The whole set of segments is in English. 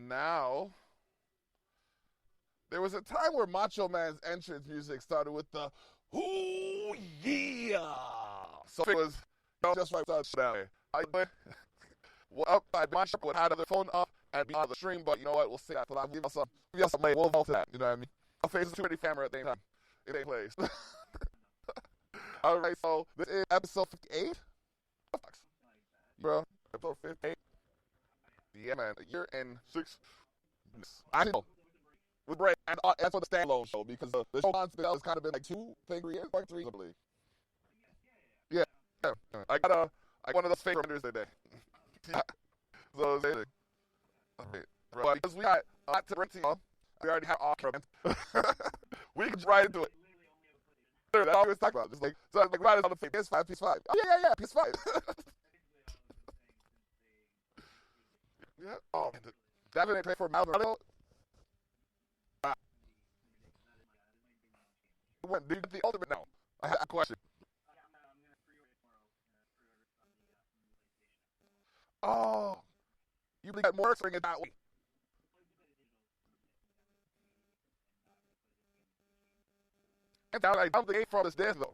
now, there was a time where Macho Man's entrance music started with the "Ooh yeah," so it was just right down there. Well, up, my shop would have the phone up and be on the stream, but you know what? We'll see that. But I'll give us some money. We'll vote for that. You know what I mean? I'll face too many camera at the same time. It ain't plays. All right, so this is episode 58. Bro, episode 58. Yeah, man, a year and 6. I know. With break, and that's for the standalone show because the show on has kind of been like 3 years, like 3, I believe. Yeah, yeah. I got one of those favorite vendors today. Yeah. So it's amazing. Okay. Bro, because we got a lot to bring to y'all. We already have all comments. We can just right into it. That's all we was talking about. Just like, so like, right on the PS5, PS5. Oh, yeah, PS5. Yeah. Oh, man. That didn't pay for Malvern. When do you get the ultimate now? I have a question. Oh, you got more ring it that way. And I don't think from this dance though.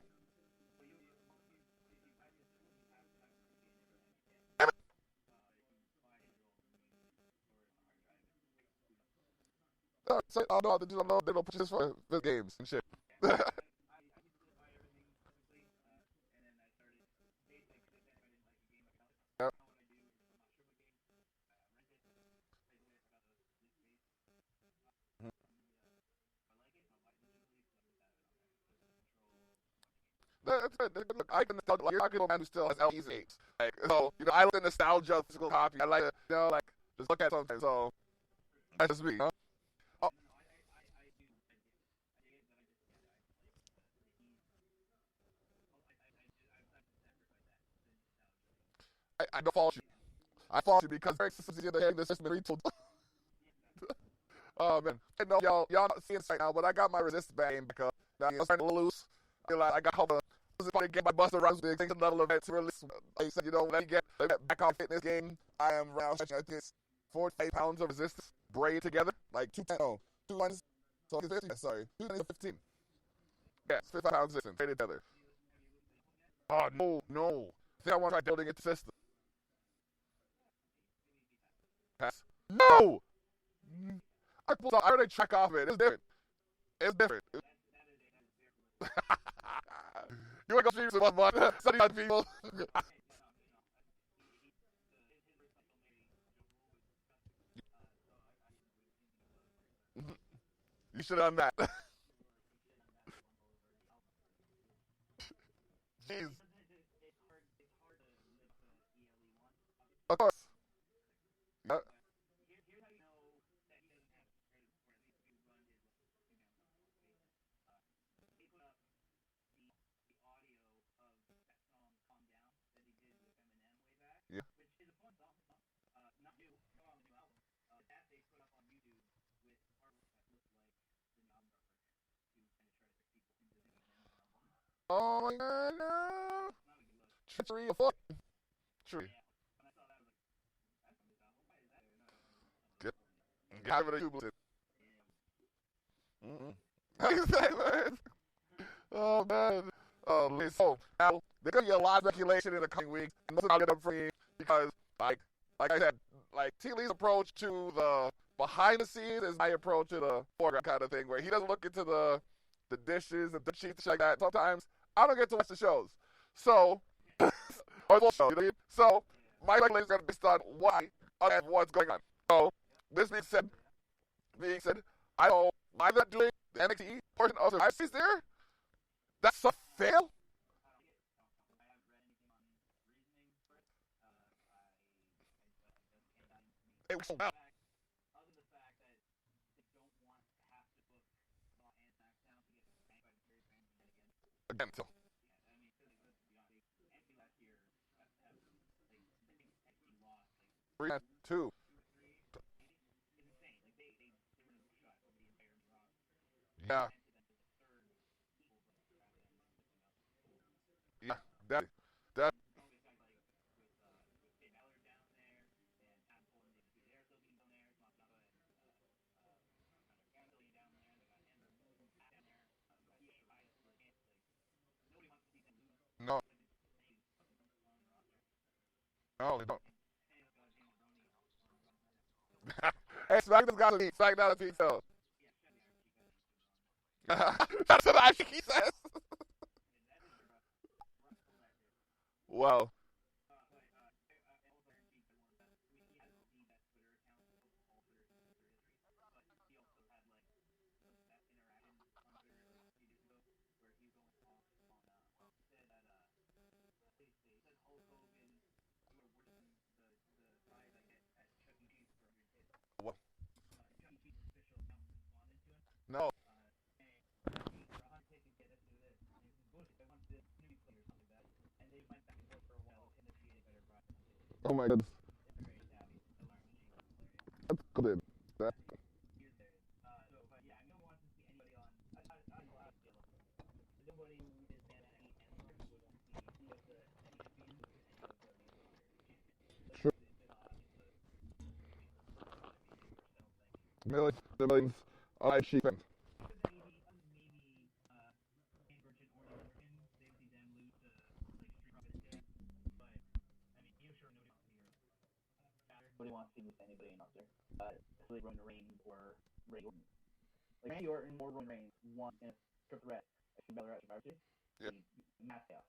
So I don't know how to do. I know they don't put this for the games and shit. Yeah. That's good. Look, I can tell. Like, you're talking about a man who still has LE's games. Like, so I look at nostalgia of physical copy. I like to, like just look at something. So that's just me. Huh? Oh, I don't fault you. I fault you because Eric systems is in the head of the system retooled. Oh man, I know y'all not seeing this right now, but I got my resist bang back up. Now, I was trying to loose. I got home. This is probably get my Buster Rhymes big things another event to release. Like I said, let me get back on fitness game. I am around stretching. I think it's 4 to 8 pounds of resistance braid together, like 2 lines. So it's 15. Sorry, 2 to 15. Yeah, it's 55 pounds resistance braided together. Oh no. I think I want to try building it to system. Pass. No. I already check off it. It's different. It's different. You want to go stream some 1 month? Study on people. You should have done that. Jeez. Of course. Yeah. Yeah. Oh my god, no. Treachery of fuck. Tree. Get, get rid of you, Mm-mm. Oh man. Oh, so now there's gonna be a lot of speculation in the coming weeks. And most of it I'm free because, like I said, like Thili's approach to the behind the scenes is my approach to the foreground kind of thing, where he doesn't look into the dishes and the sheets shit like that. Sometimes I don't get to watch the shows, so or the show. You know what I mean? So my speculation is gonna be based on why and what's going on. So this being said, I know I'm not doing the NXT portion of the live streams there. That's a fail. It was so bad. Again, so 3-2. Yeah, yeah, that No, they don't. Hey, Smack this got to eat. Smack down a pizza. That's what I think he says. Well, what? No. Oh my goodness. That's good. That, sure. Millions. All right, sheep. Nobody wants to lose anybody in Monster. Especially Roman Reigns or Ray Orton. Like Randy Orton or Roman Reigns won in a triple threat. Actually, Bella Survivor Series. Yeah. Mass chaos.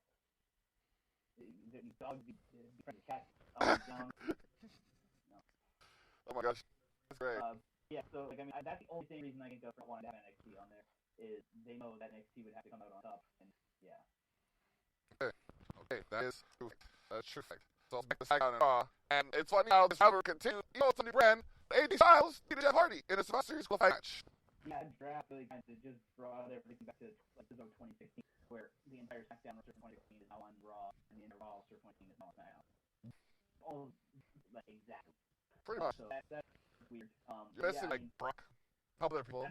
These dogs be friends with cats. No. Oh my gosh. That's great. Yeah, so like I mean, that's the only reason I can go for wanting to have NXT on there is they know that NXT would have to come out on top, and yeah. Okay, that is true. That's true fact. So back to SmackDown and Raw, and it's funny how this ever continued. You know, it's a new brand. AJ Styles beat Jeff Hardy in a Survivor Series qualifying match. Yeah, draft really kind of just brought everything back to like the 2016, where the entire SmackDown roster from 2016 is now on Raw, and the entire Raw roster from 2016 is now on SmackDown. All like exactly. Pretty much. So that's weird. You're missing like Brock, a couple other people.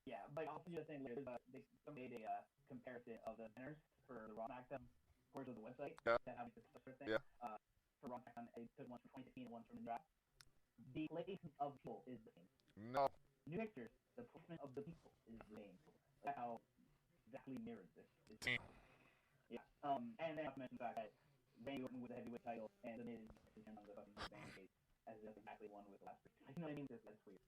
Yeah, but also just saying later, they made a comparison of the winners for the Raw SmackDown portion of the website. Yeah. That having the sort of thing. Yeah. For Raw SmackDown, they took one from 2016 and one from the draft. The placement of people is the same. No. New pictures, the placement of the people is the same. That's how exactly mirrored this. Yeah. And then I have to mention the fact that Randy Orton with the heavyweight title and the Miz is on the fucking band case as if exactly one with the last person. You know what I mean? That's weird.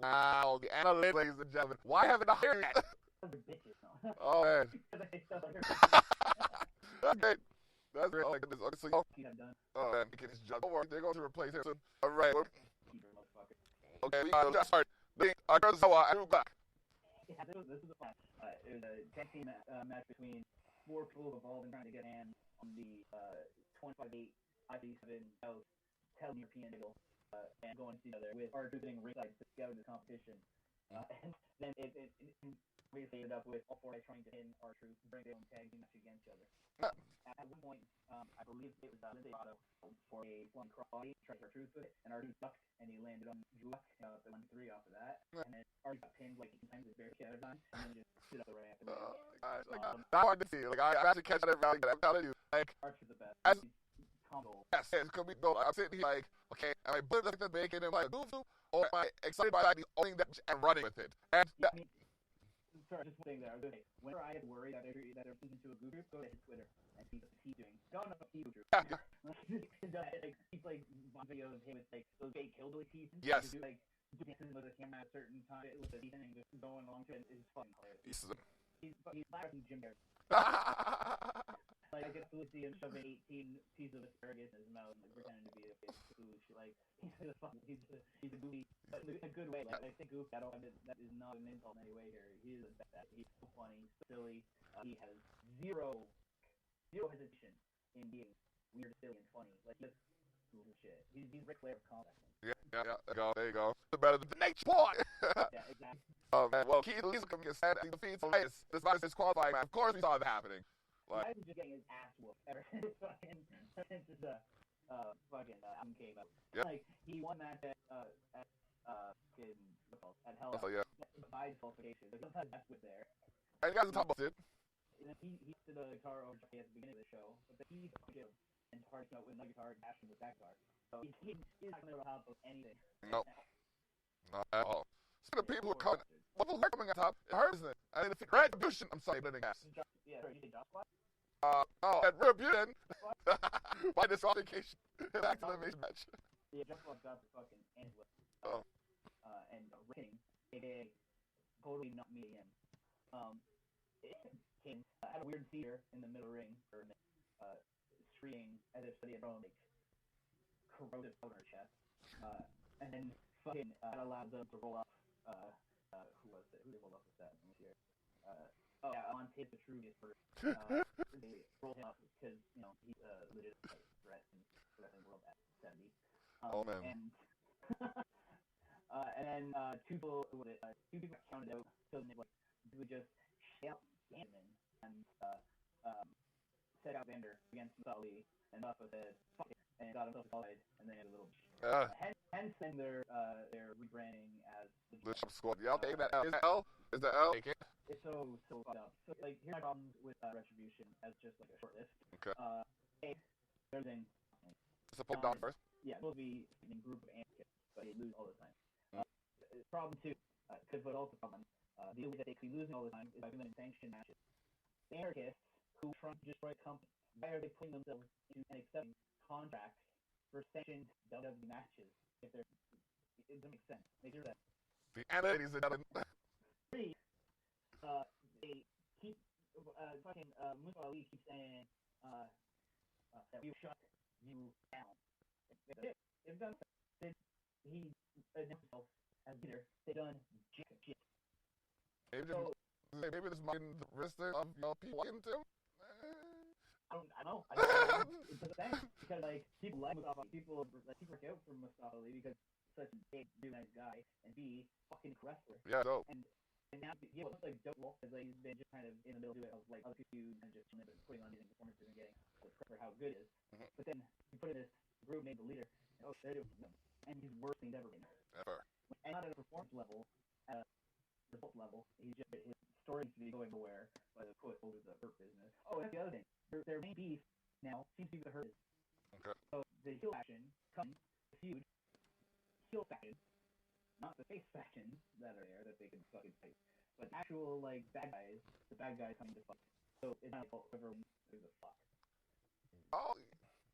Wow, the analytics, ladies and gentlemen. Why haven't I heard that? They're bitches, no? Oh man. Okay. That's great. Oh my goodness. Okay, so oh man, we can just jump. Don't worry, they're going to replace him soon. Alright. Okay, we gotta start. Kurzawa and Drew Black. Yeah, this is a fun. It was a tag team match between four people who have all been trying to get in on the 25-8 I-37 South Tell European title and going together with our group being ringside to scout the competition. And then it basically ended up with all four guys trying to pin our truth and bring their own tag team match against each other. At one point, I believe it was Lindsay Otto for a flying crossbody, tried our truth with it, and our truth ducked, and he landed on Juak, the 1-3 off of that. And then Artie got pinned like 18 times with bare shit at a time, and then just stood up the right after that. That's hard to see. Like, I actually catch that every rally, but I'm telling you, like, Archer's the best. Combo. Yes, it's gonna be dope. I'm sitting here like, okay, am I putting the bacon and like goof, or am I excited by like owning that and running with it? And yeah, sorry, just one thing there. Whenever I get worried that they're speaking to a group, go to his Twitter and see what he's doing. Don't know what he's doing. Yeah. Like, he's like one video of him with like those fake hillbilly teeth. Yes. Do like dances with a camera at a certain time with the teeth and just going along to it. It's fucking hilarious. He's louder than Jim Harris. Like, I get to see him shoving 18 pieces of asparagus in his mouth and like, pretending to be a fake gooch. Like, he's a goofy, but in a good way. Like, I think goof, that is not an insult in any way here. He is the best. He's so funny, so silly. He has zero hesitation in being weird, silly, and funny. Like, he just goof shit. He's Ric Flair of combat. Yeah. There you go. Better than the next boy. Yeah, exactly. Oh man. Well, Keith Lee's coming to set and defeats Elias. Despite his qualifying match, of course we saw it happening. Like, he was just getting his ass whooped ever since the fucking album came out. Yep. Like, he won that at Hell yeah. By disqualification. Like, sometimes that's with there. And you guys are talking about it. He did the guitar over Johnny at the beginning of the show, but the he's give and hard out with no guitar and Ashton with that guitar. So he's not going to top of anything. No. Not at all. Speaking of people who are coming, what was coming on top? It hurts, isn't it? I mean, if retribution, I'm sorry, but gas. Yeah, sorry, you say Josh Squad? And Retribution by disqualification in an elimination match. Yeah, Dablock got the fucking end with and Ring, aka totally not me again. It came had a weird theater in the middle ring for screaming as if somebody had thrown like corrosive powder in her chest. And then fucking that allowed them to roll up. Who was it? Who they rolled up with that? Let me see here. On tape Vitruvius first. They rolled him up because he's a legit threat in the wrestling world at 70. Oh man. And then two people got counted out. So they would just shout Gannon and set out Vander against Thili, and Buffa said fuck it and got himself qualified, and then had a little hence then their rebranding as the Chump Squad. Yeah, I'll take that L. Is that L? Is that L? It's so fucked up. So like here's my problems with Retribution as just like a short list. Okay. Everything. It's a pull down first. Yeah, it's supposed to be a group of anarchists, but they lose all the time. Problem two, but also problem. The only way that they could be losing all the time is by doing sanctioned matches. The anarchists who try to destroy companies, why are they putting themselves into and accepting contracts for sanctioned WWE matches? If they're, it doesn't make sense. Make sure that. The anarchists are done. Three, they keep fucking Mustafa Ali keeps saying that we shut you down. If done, then he announced himself as leader. They done jack shit. Maybe this might be the risk of people into. I don't know. It doesn't sense because like people like Mustafa, people work out for Mustafa Ali because he's such a big, really nice guy, and B, fucking wrestler. Yeah, dope. And now it looks like Dablock has like he's been just kind of in the middle of it of like other people and just putting on these performances and getting the credit for how good it is. Mm-hmm. But then you put in this group named the leader, and they're doing him, and he's worse than he's ever been. Ever. And not at a performance level, at a result level. He's just his story needs to be going nowhere by the put over the hurt business. Oh, that's the other thing. Their main beef now seems to be the hurt business. Okay. So the heel faction comes feud, heel faction, not the face factions that are there that they can fucking fight, but actual like bad guys. The bad guys coming to fight. So it's not about whoever wins who the fuck. Oh.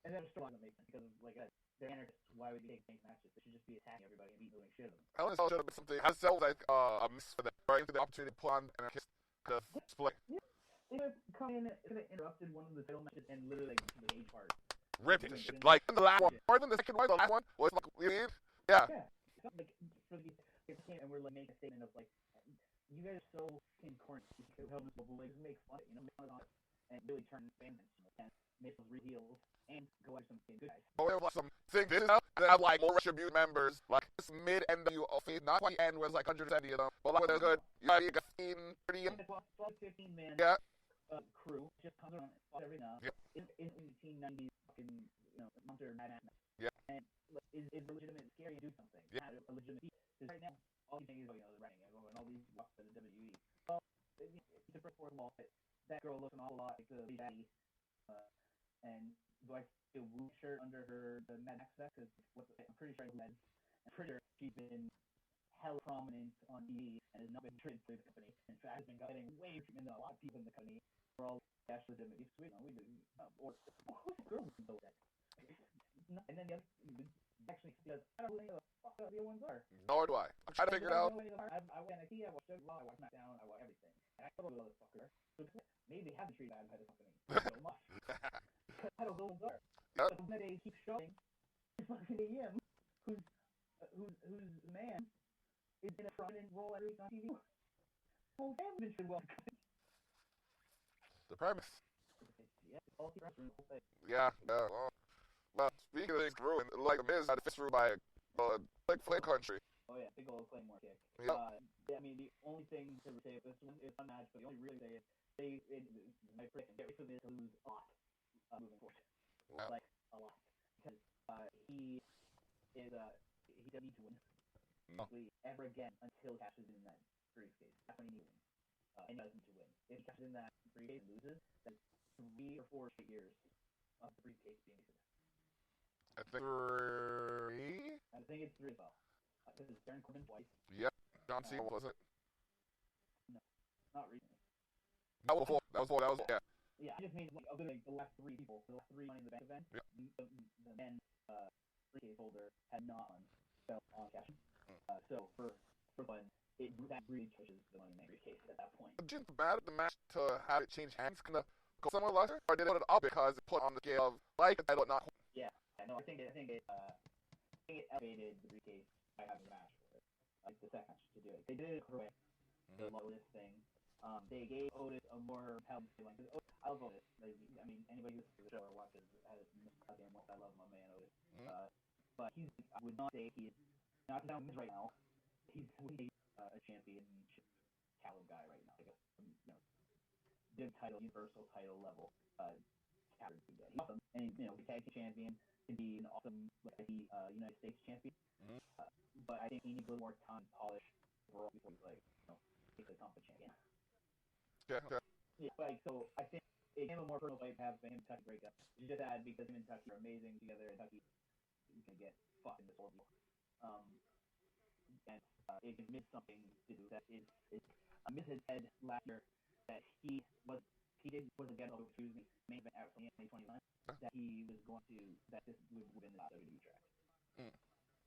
And then it's still not make sense because like they're anarchists. Why would they take matches? They should just be attacking everybody and beating the shit out of them. Hell, should have been something. Has sounds like a miss for them. Right into the opportunity to put on and kiss the split. Yeah. They could have come in, could have interrupted one of the title matches and literally like the age part. Ripping shit. Like in the last one. More than the second one, the last one was like, you mean? Yeah. Yeah. It's not like for the and we're like making a statement of like, you guys are so fucking corny. You could help us like make fun of it, make fun of it, and really turn fans and make those reveals and go after some good guys. But we have like some thing this now, and then have like more Retribution members, like this mid NWO feed, not quite end was like 170 of them, but like when they're good, you got 15, 30 and 15 man crew just comes around and fought every now. Yep. In 1890s fucking monster badass. Yeah. And is legitimate scary to do something. Yeah. Not a legitimate feat. Because right now all these things is the writing and all these walks to the WWE. Well, it's a first fourth wall. That girl looks an awful lot like the lead baddie. And do I see a Woo shirt under the Mad Max vest? Because I'm pretty sure I'm pretty sure she's been hell prominent on TV and has not been traded to the company. In fact, has been getting way too than a lot of people in the company. We're all actually legitimate. We do. Or who's the girl who can go that? And then the other actually says, I don't know who the fuck the other ones are. Nor do I. I'm trying to figure it out. I went NXT, I watched Raw, I watched SmackDown, I watched everything. And I don't know who the fuck are. So maybe they haven't treated bad by the company so much. Because I don't know who those are. Yep. But then they keep showing fucking him, whose man is in a prominent role every week on TV. Whole family's been well. The premise. Yeah, all the wrestling, the whole thing. Yeah. Well, speaking of things ruined, like the Miz had a fist through by like Flame Country. Oh yeah, big old Claymore kick. Yep. Yeah, I mean the only thing to say of this one is one match, but the only really say is my prediction get ready for Miz to lose a lot moving forward. Wow. Like a lot. Because he doesn't need to win ever again until he cashes in that briefcase. That's when he needs to win. And he doesn't need to win. If he cashes in that briefcase and loses, then 3 or 4 straight years of the briefcase being wasted. I think 3? I think it's 3 as well. Because it's Baron Corbin's wife. Yep. John Cena, was it? No, not recently. That was before. Yeah. Yeah, I just mean like, other like the last three people, the last three Money in the Bank events, Yeah. the men briefcase holder had not won, so on cash. So for one, that really pushes the Money in the Bank briefcase at that point. Did you bad at the match to have it change hands, kind of go somewhere lesser, or did it put it up because it put on the scale of like a title, not? Yeah, no, I think it elevated the briefcase by having a match for it, like the second match to do it. They did it correctly. The Lotus thing. They gave Otis a more compelling feeling. I love Otis. Like, I mean, anybody who listens to the show or watches has goddamn much. I love my man Otis. But I would not say he is not to sound right now. He's a championship caliber guy right now. Like big title, universal title level caliber guy. He's awesome, and he's the tag team champion. Can be an awesome United States champion. But I think he needs a little more time, polish, before he's take the Compa champion. Okay. Yeah, so I think it gave him a more personal fight to have him and Tucky break up. It's just sad because him and Tucky are amazing together, and Tucky is gonna get fucked in this ordeal. And it gives something to do that is Miz had said last year that he wasn't getting over main event at WrestleMania 2021 that he was going to this would win the WWE track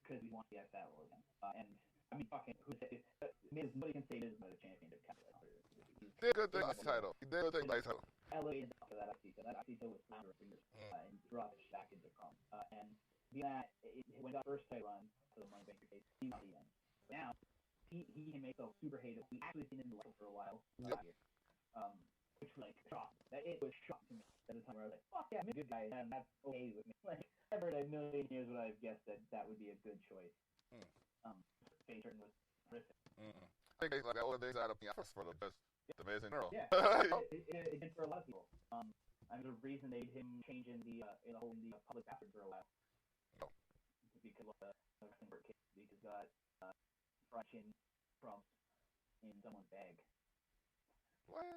because he wants to get that again. And I mean, fucking who said it? Miz, nobody can say Miz is not a champion to catch it. He did good thing last title. He did good thing last title. Elevated after that IC, so that IC was flounder fingers and dropped it back into Chrome. And beyond that, when he got first title run to the Money Bank case, he got the end. But now he can make himself super hated. We actually seen him in the for a while last year, which was shocked. It was shocked to me at the time where I was like, "Fuck yeah, I'm a good guy, and that's okay with me." Like I've heard a million years would I've guessed that would be a good choice. Face turn was horrific. I think like all the days out of the office for the best. The amazing girl. Yeah, it did for a lot of people. And the reason they made him change in the public bathroom for a while. No. Because of the wrestling court case, because got fried chicken crumbs in someone's bag. What?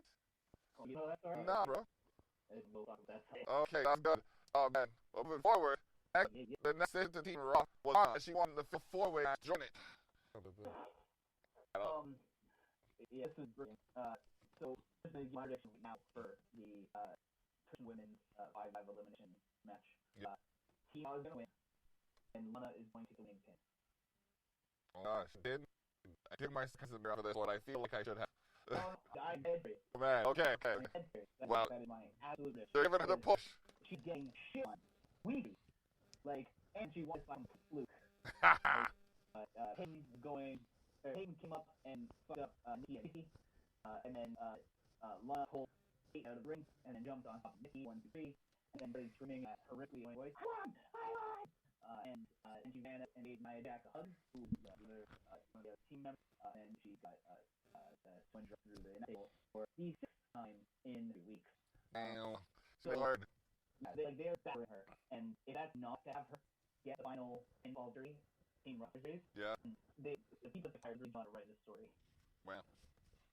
Oh, you know that story? Nah, bro. We'll talk about that. Okay, that's good. Oh man, moving forward, the next to Team Raw was on. She won the 4-way match. Join it. Yeah, this is brilliant. So this is my prediction now for the Christian women's 5-5 elimination match. Team Raw is going to win, and Lana is going to take the winning pin. Oh gosh, I did my second after this one. I feel like I should have. I'm dead for it. Oh, man, okay. Well, that is my absolute prediction. They're giving her the push. She's getting shit on. Weedy. And she won by fluke. Hayden came up and fucked up Nikki and Nikki, and then Lana pulled Kate out of the ring, and then jumped on top of Nikki 1, 2, 3, and then started screaming at horrifically annoying voice, "I won! And she ran up and gave Nia Jax a hug, who was one of the other team members, and she got swung through the table for the 6th time in 3 weeks. Damn. So hard. Yeah, they're battering her, and if that's not to have her get the final pinfall victory, Team Raw days. Yeah. The people at the fire really want to write this story. Well.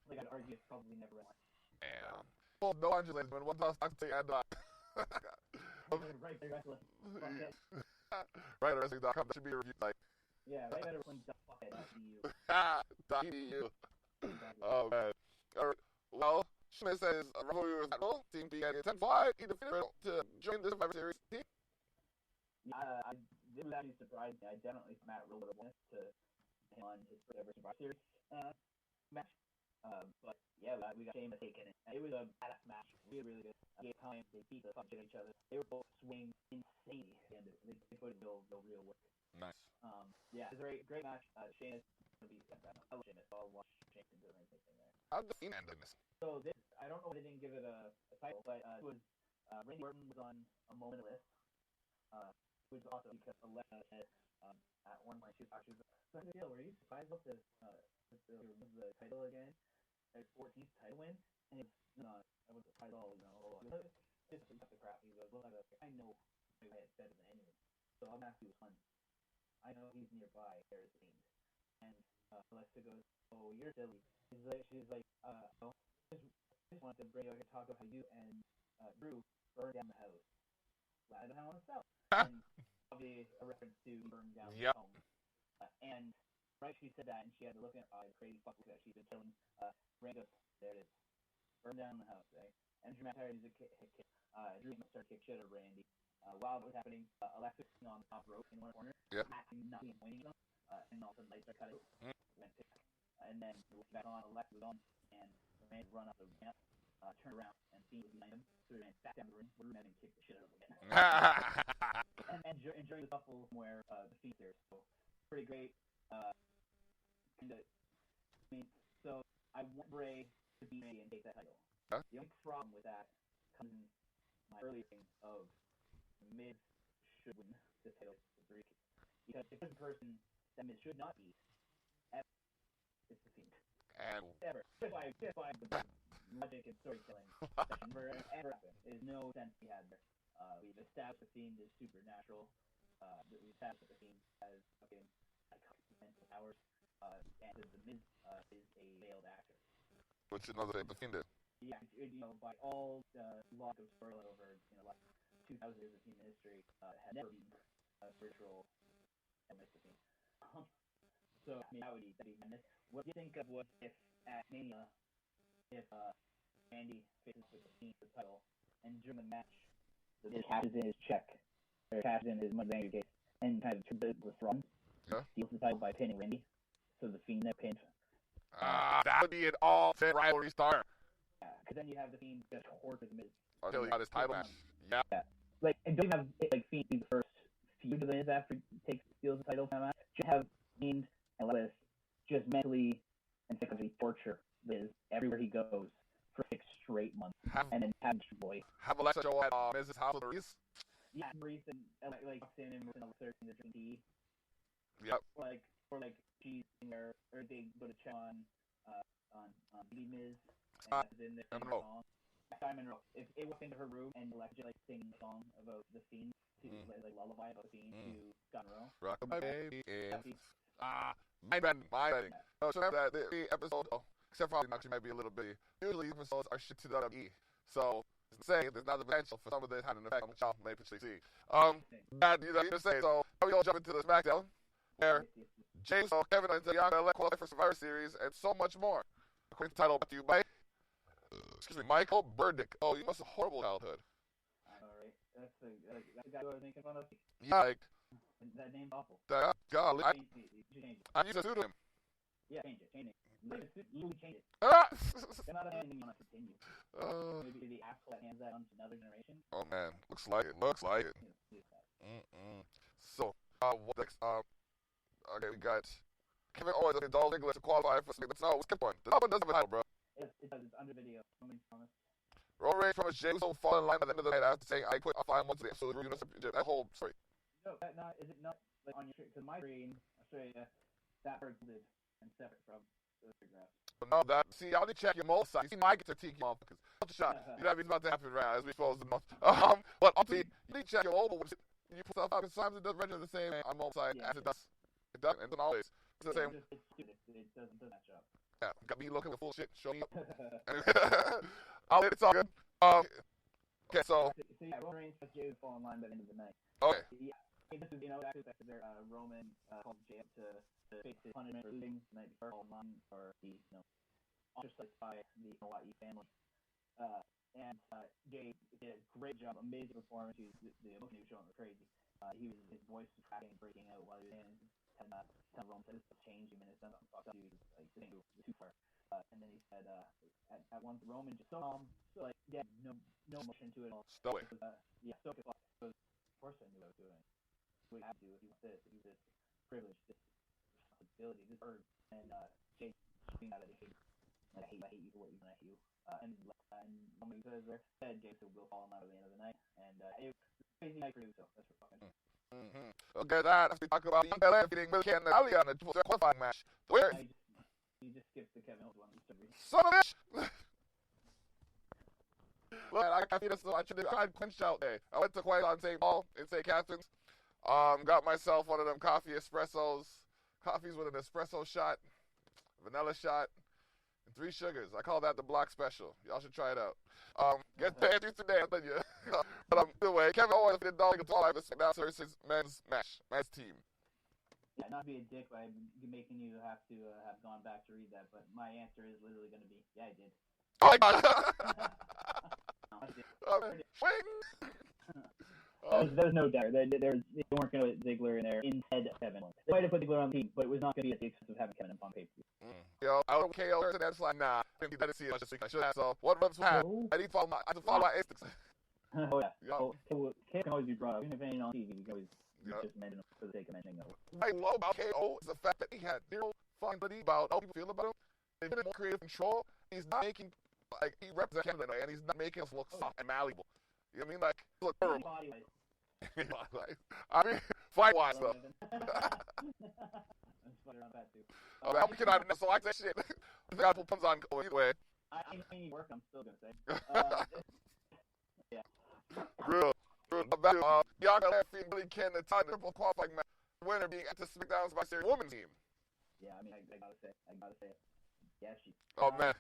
Like I'd argue it's probably never went. Damn. Well, no Angeles, but one does actually end up. Right, they're wrestling. Right, wrestling.com. That should be reviewed like. Yeah, right, better wrestling. Fuck it, .edu. Oh man. Alright. Well, Schmidt says rivalry was battle. Team B at 10-5. He defeated Riddle to join the Survivor Series team. Yeah, it was actually surprising. I definitely thought Matt Riddle would have won it to him on his first ever Survivor Series match. But yeah, we got Sheamus taking it. It was a badass match. Really good. Gave time. They beat the fuck out of each other. They were both swinging insanely at the end of it. They put in the real work. Nice. Yeah, it was a great match. Sheamus going to be I love Sheamus. I'll watch Sheamus and do anything there. How'd the Fiend end in this? So this, I don't know why they didn't give it a title, but it was Randy Orton was on a moment list. Which was awesome because Alexa said at one point she was so deal, were you surprised about the title again? There's 14th title win, and it's I was surprised all just cut the crap. He goes, well, I know my way better than anyone, so I'm asking you fun. I know he's nearby. There's the Fiend, and Alexa goes, oh, you're silly. She's like, no, just wanted to bring you to talk about how you and Drew burned down the house. Landed on himself. And probably a reference to burn down the home. And right, she said that, and she had to look at crazy fuck that she's been telling Rango. There it is. Burn down the house, right? and Drew McIntyre is a kick. Drew started to kick shit out of Randy. While it was happening, Alexa was on the top rope in one corner, acting nothing and pointing at them, and all of a sudden lights are cut out, went pick. And then it was back on, Alexa was on, and Randy run up the ramp, turned around, and Fiend was behind him, so he ran back down the ring, where Drew and kicked the shit out of him again. and during the shuffle where the Fiend there, so pretty great. So I want Bray to beat me and take that title. Huh? The only problem with that comes in my earlier thing of Miz should win the title because if there's a person that Miz should not beat, ever, it's the Fiend. And ever. Just why the logic and storytelling session for ever happened. There's no sense we had there. We've established the Fiend is supernatural. We've established that the Fiend has fucking mental powers. And the Miz is a veiled actor. which is another thing the Fiend did. Yeah, by all log of storyline over like 2,000 years of human history, had never beaten virtual Mr. Fiend. So that'd be madness. What do you think of what if at Mania, if Randy faces with the Fiend for the title, and during the match, the Miz cashes in his check, or cashes in his money bank case, and kind of the throne, steals the title by pinning Randy. So the Fiend that pinned. That would be an all-fit rivalry star. Yeah, because then you have the Fiend just torture the Miz. Until he got his title match. Yeah. And don't have Fiend be the first feud of the Miz after he steals the title from that. Just have Fiend and Lewis just mentally and physically torture Miz everywhere he goes for 6 straight months. And then have Boy. Have Alexa show at Miz's house with Reese. Yeah, Reese and Sin and Alexa in the drink tea. Yep. Or she's in there, or they go to check on Miz, and in there singing a song. Simon Rowe. If it walked into her room and Alexa singing a song about the Fiend, lullaby about the Fiend to Scott Rowe. Rock my baby. My bad. No, so remember that the episode, except for actually might be a little bitty. Usually episodes are shit to WWE. So it's saying there's not the potential for some of this having an effect on which y'all may potentially see. That you just say. So now we all jump into the SmackDown, where James, Kevin, and Bianca elect qualify for Survivor Series, and so much more. According to the title, brought to you by, Michael Burdick. Oh, you must have a horrible childhood. I know, right? That's the guy who I was making fun of. Yeah, that name's awful. Golly, I used to sue him. Yeah, change it. Literally change it. They're not anything you want to continue. Maybe the asshole that hands that on to another generation. Oh man, looks like it. So, what next? Okay, we got Kevin Owens and Dolph Ziggler to qualify for SmackDown. No, skip one. The one doesn't have a title, bro. It does. It's under video. Promise. Roman Reigns promised James will fall in line by the end of the night after saying, I quit, I'll find one today. So that whole story. No, is it not on your screen? Because my screen, Australia, that part did and separate from the photographs. No, y'all need to check your mole site. You see my critique, motherfuckers. Not the shot. You know what I mean? It's about to happen right as we supposed to know. But obviously, you need to check your mobile. You put stuff out, because sometimes it doesn't register the same on mobile site as it does. It doesn't. It doesn't always. It's the same. It's stupid. It doesn't match up. Yeah, got me looking for full shit. Show me up. It's all good. Okay, so yeah, Roman Reigns plus Jey would fall in line by the end of the night. Okay. Yeah. This is, actually back to their Roman called Jey up to face his punishment for losing the night before, all none, or the, ostracized by the Hawaii family. And Jey did a great job, amazing performance. The emotion he was showing was crazy. His voice was cracking, breaking out while he was in. And Roman said, "This will change him," and it's done something fucked up. He was like, "This ain't too far." And then he said, at once Roman just so calm, no emotion to it all. Stoic. Stoic as fuck. Of course I knew what I was doing. What you have to do if you want this, if you this privilege, this responsibility, this burden. And Jay screamed out of the hate. I hate you for what you've done at you. And Roman said Jay will fall in line at the end of the night. And it was a crazy night for Uso. That's for fucking. Okay, that as we talk about Young Belair defeating Will Cannon and Ali on the qualifying match. The winner. You just skipped the Kevin Owens one. Son of a bitch! Look, I feel this, so I tried quench out there. I went to Quail on St. Paul in St. Catharines. Got myself one of them coffee espressos. Coffees with an espresso shot, vanilla shot, and 3 sugars. I call that the block special. Y'all should try it out. Get paid through today, I'll tell you. But either way, Kevin Owens defeated Dolph Ziggler for SmackDown versus men's team. Yeah, not to be a dick by making you have to have gone back to read that, but my answer is literally going to be, yeah, I did. Oh my god! There Swing! was no doubt. They weren't going to put Ziggler in there instead of Kevin. They might have put Ziggler on the team, but it was not going to be at the expense of having Kevin on pay-per-view. Yo, I don't KO and that's like, nah, I didn't see it much this week. I should have. So, what reps have? I need to follow my instincts. Oh, yeah. Yo. KO can always be brought up. Even if it ain't on TV, you can always just mention him for the sake of mentioning him. What I love about KO is the fact that he had zero fun about how people feel about him. He's been in more creative control. He's not making, like, he represents Canada, and he's not making us look soft and malleable. You know what I mean? Like, look terrible. I mean, fight-wise, though. I'm sweating on that, too. Oh, man, we cannot so like that shit. The guy who comes on either way. I ain't working, I'm still going to say. Yeah. Real. About Bianca Laffey and Billy Ken, the triple qualifying match. Winner being at the SmackDown's by Series Women's team. Yeah, I mean, I gotta say it. Yeah, she. Oh, man.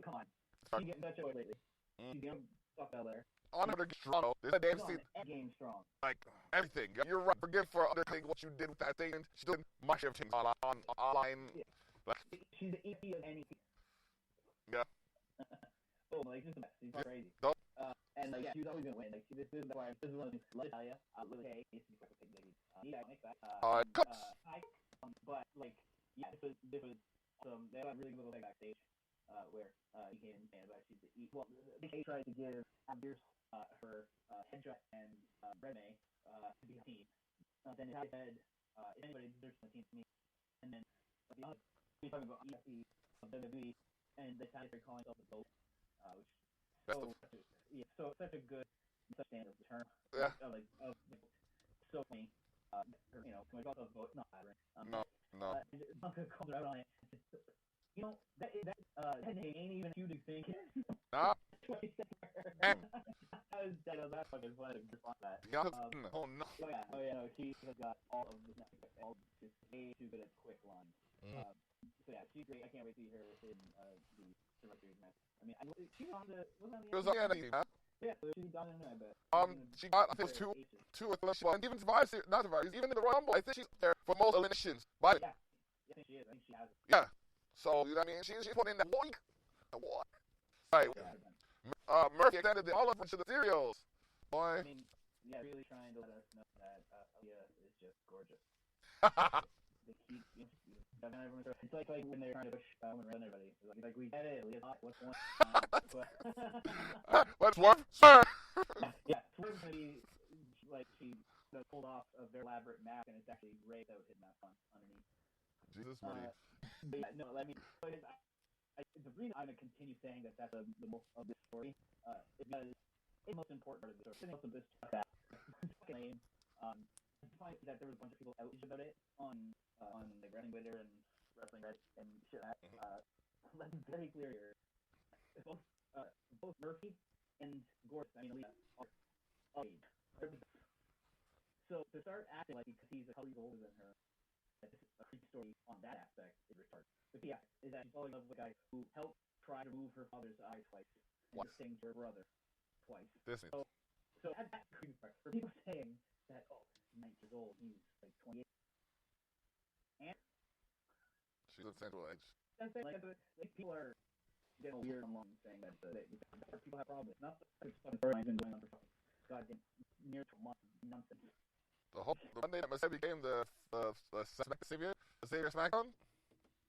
Come on. She's getting that show lately. She's getting stuff out there. On her strong. This is a game strong. Like, everything. You're right. Forgive for undertaking what you did with that thing. She's doing much of things online. Yeah. Like, she's the EP of anything. Yeah. Oh, like, she's the best. She's crazy. Dope. And like, yeah, she was always gonna win. Like, this is why this is one of these. Let me tell you, Lil K is the perfect lady. Cups. But like, yeah, this was awesome. They had a really good little thing backstage, where he came in and she's the well, they tried to give Abdir's her headshot and resume to be a team. Then he said, if anybody deserves a team to me, and then he's talking about EFC of WWE, and they started calling themselves the GOAT, which so such a good standard of the term. Yeah. So funny. You know, can we call it a vote? Not mattering. No. Bunker called her out on it. You know, that name ain't even a huge thing. Nah. That fucking funny to respond to that. Oh no. Oh yeah, no, she has got all of this, all just way too good at quick lines. So yeah, she's great. I can't wait to see her in the Survivor Series match. I mean, she was on the. It was on the NXT, huh? Yeah, so she's done in there, but. She got, I think, two eliminations. And even not Survivor, even in the Rumble, I think she's there for most eliminations. But yeah, I think she is. I think she has it. Yeah. So, you know what I mean? She's putting in that boink. What? Right. Murphy extended the olive to the Therios. Boy. I mean, yeah, really trying to let us know that Aaliyah is just gorgeous. They keep, it's like when they're trying to push women around everybody. Like we get it, Aaliyah's hot, what's going on? Let's work, sir! Yeah, Swerve's gonna be, like, she pulled off a very elaborate mask, and it's actually Ray that was hidden mask on underneath. Jesus, money. But yeah, no, I mean, the reason I'm going to continue saying that that's the most of this story is because it's the most important part of the story. It's most of this stuff that lame. I find that there was a bunch of people outraged about it on like Wrestling Twitter and Wrestling Reddit and shit like that. Let's be very clear here. Both Murphy and Gordon, I mean, Aaliyah, are of age. So to start acting like because he's a couple years older than her, that this is a creepy story on that aspect is retarded. But yeah, is that she's falling in love with a guy who helped try to remove her father's eye twice and distinguish her brother twice. So that's that creepy part. For people saying that, 9 years old, he's like 28. And she's a central edge. Like people are getting weird online saying that people have problems. Not the storyline's been going on for goddamn near to a month. Nonsense. The Monday that Mercedes became the Savior SmackDown?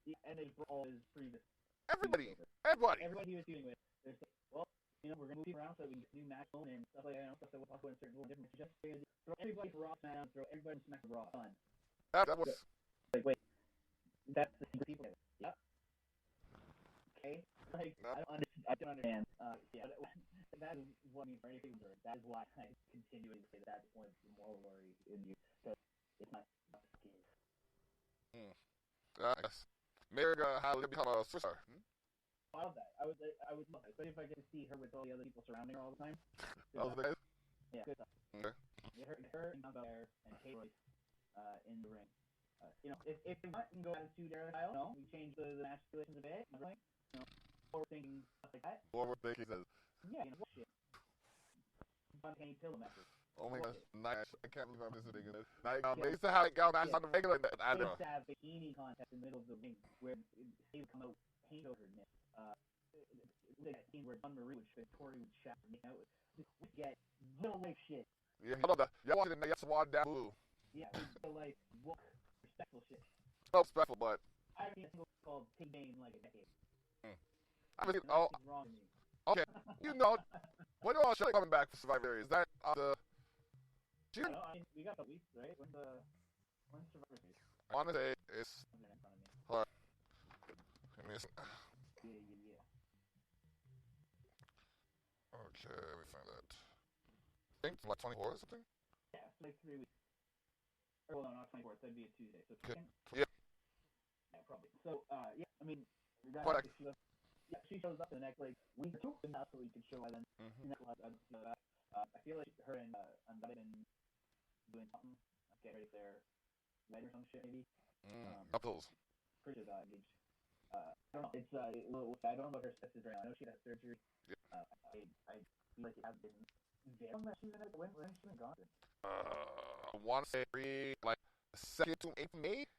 Yeah, and they brought all his previous. Everybody he was dealing with. They're saying, well, you know, we're gonna move people around so we can do match and stuff like that. Stuff that we'll talk about in certain different. Just throw everybody for Raw SmackDown, throw everybody to SmackDown Raw. Done. That was. Like, wait, that's the secret people. Yep. Okay. Like, no. I don't understand. Yeah, that is what I mean for anything. That is why I continually say that's one of the moral worry in you. So it's not the case. I guess. Maybe how to become a superstar. I love that. I would love it. Especially if I get to see her with all the other people surrounding her all the time. That was the case? Yeah, good stuff. Okay. Her and Bianca Belair and Kate Royce in the ring. You know, if you want, you can go Attitude Era style. No, we change the match situations a bit. You know, forward thinking stuff like that. Forward thinking says. Yeah, you know, bullshit. Bunny pillow matches. Oh my gosh, nice. I can't believe I'm listening to this. They used to have it go matches on the regular. I They know. used to have bikini contest in the middle of the ring where they would come out paint over her nips. That scene where Don Marie would Victoria would shout me out. We get real life shit. Yeah, hold on. Y'all watching the Yes Wad Down Blue. Yeah, real life woke respectful shit. No respectful, but I haven't seen a single called Take Game in like a decade. I mean, oh, wrong with me. okay. You know, when are all show coming back for Survivor Series? Is that the June? I don't know, I mean, we got the weeks, right? When's Survivor Series? I want to say it's. In front of me. Hold on. Yeah. Okay, let me find that. I think like 24 or something? Yeah, it's like 3 weeks. Or, well, no, not 24th. That'd be a Tuesday. So, Okay. Yeah, probably. So, yeah, I mean, she shows up in the next, like, week or two, and that's what we could show. And then, I feel like her and Andrade have been doing something. Get ready for their wedding or some shit, maybe. Couples. Pretty sure engaged. I don't know. It's I don't know about her stepsis right now. I know she had surgery. Yeah. I feel like it has been very long that she's been when she's been gone. I want to say like 2nd to 8th of May.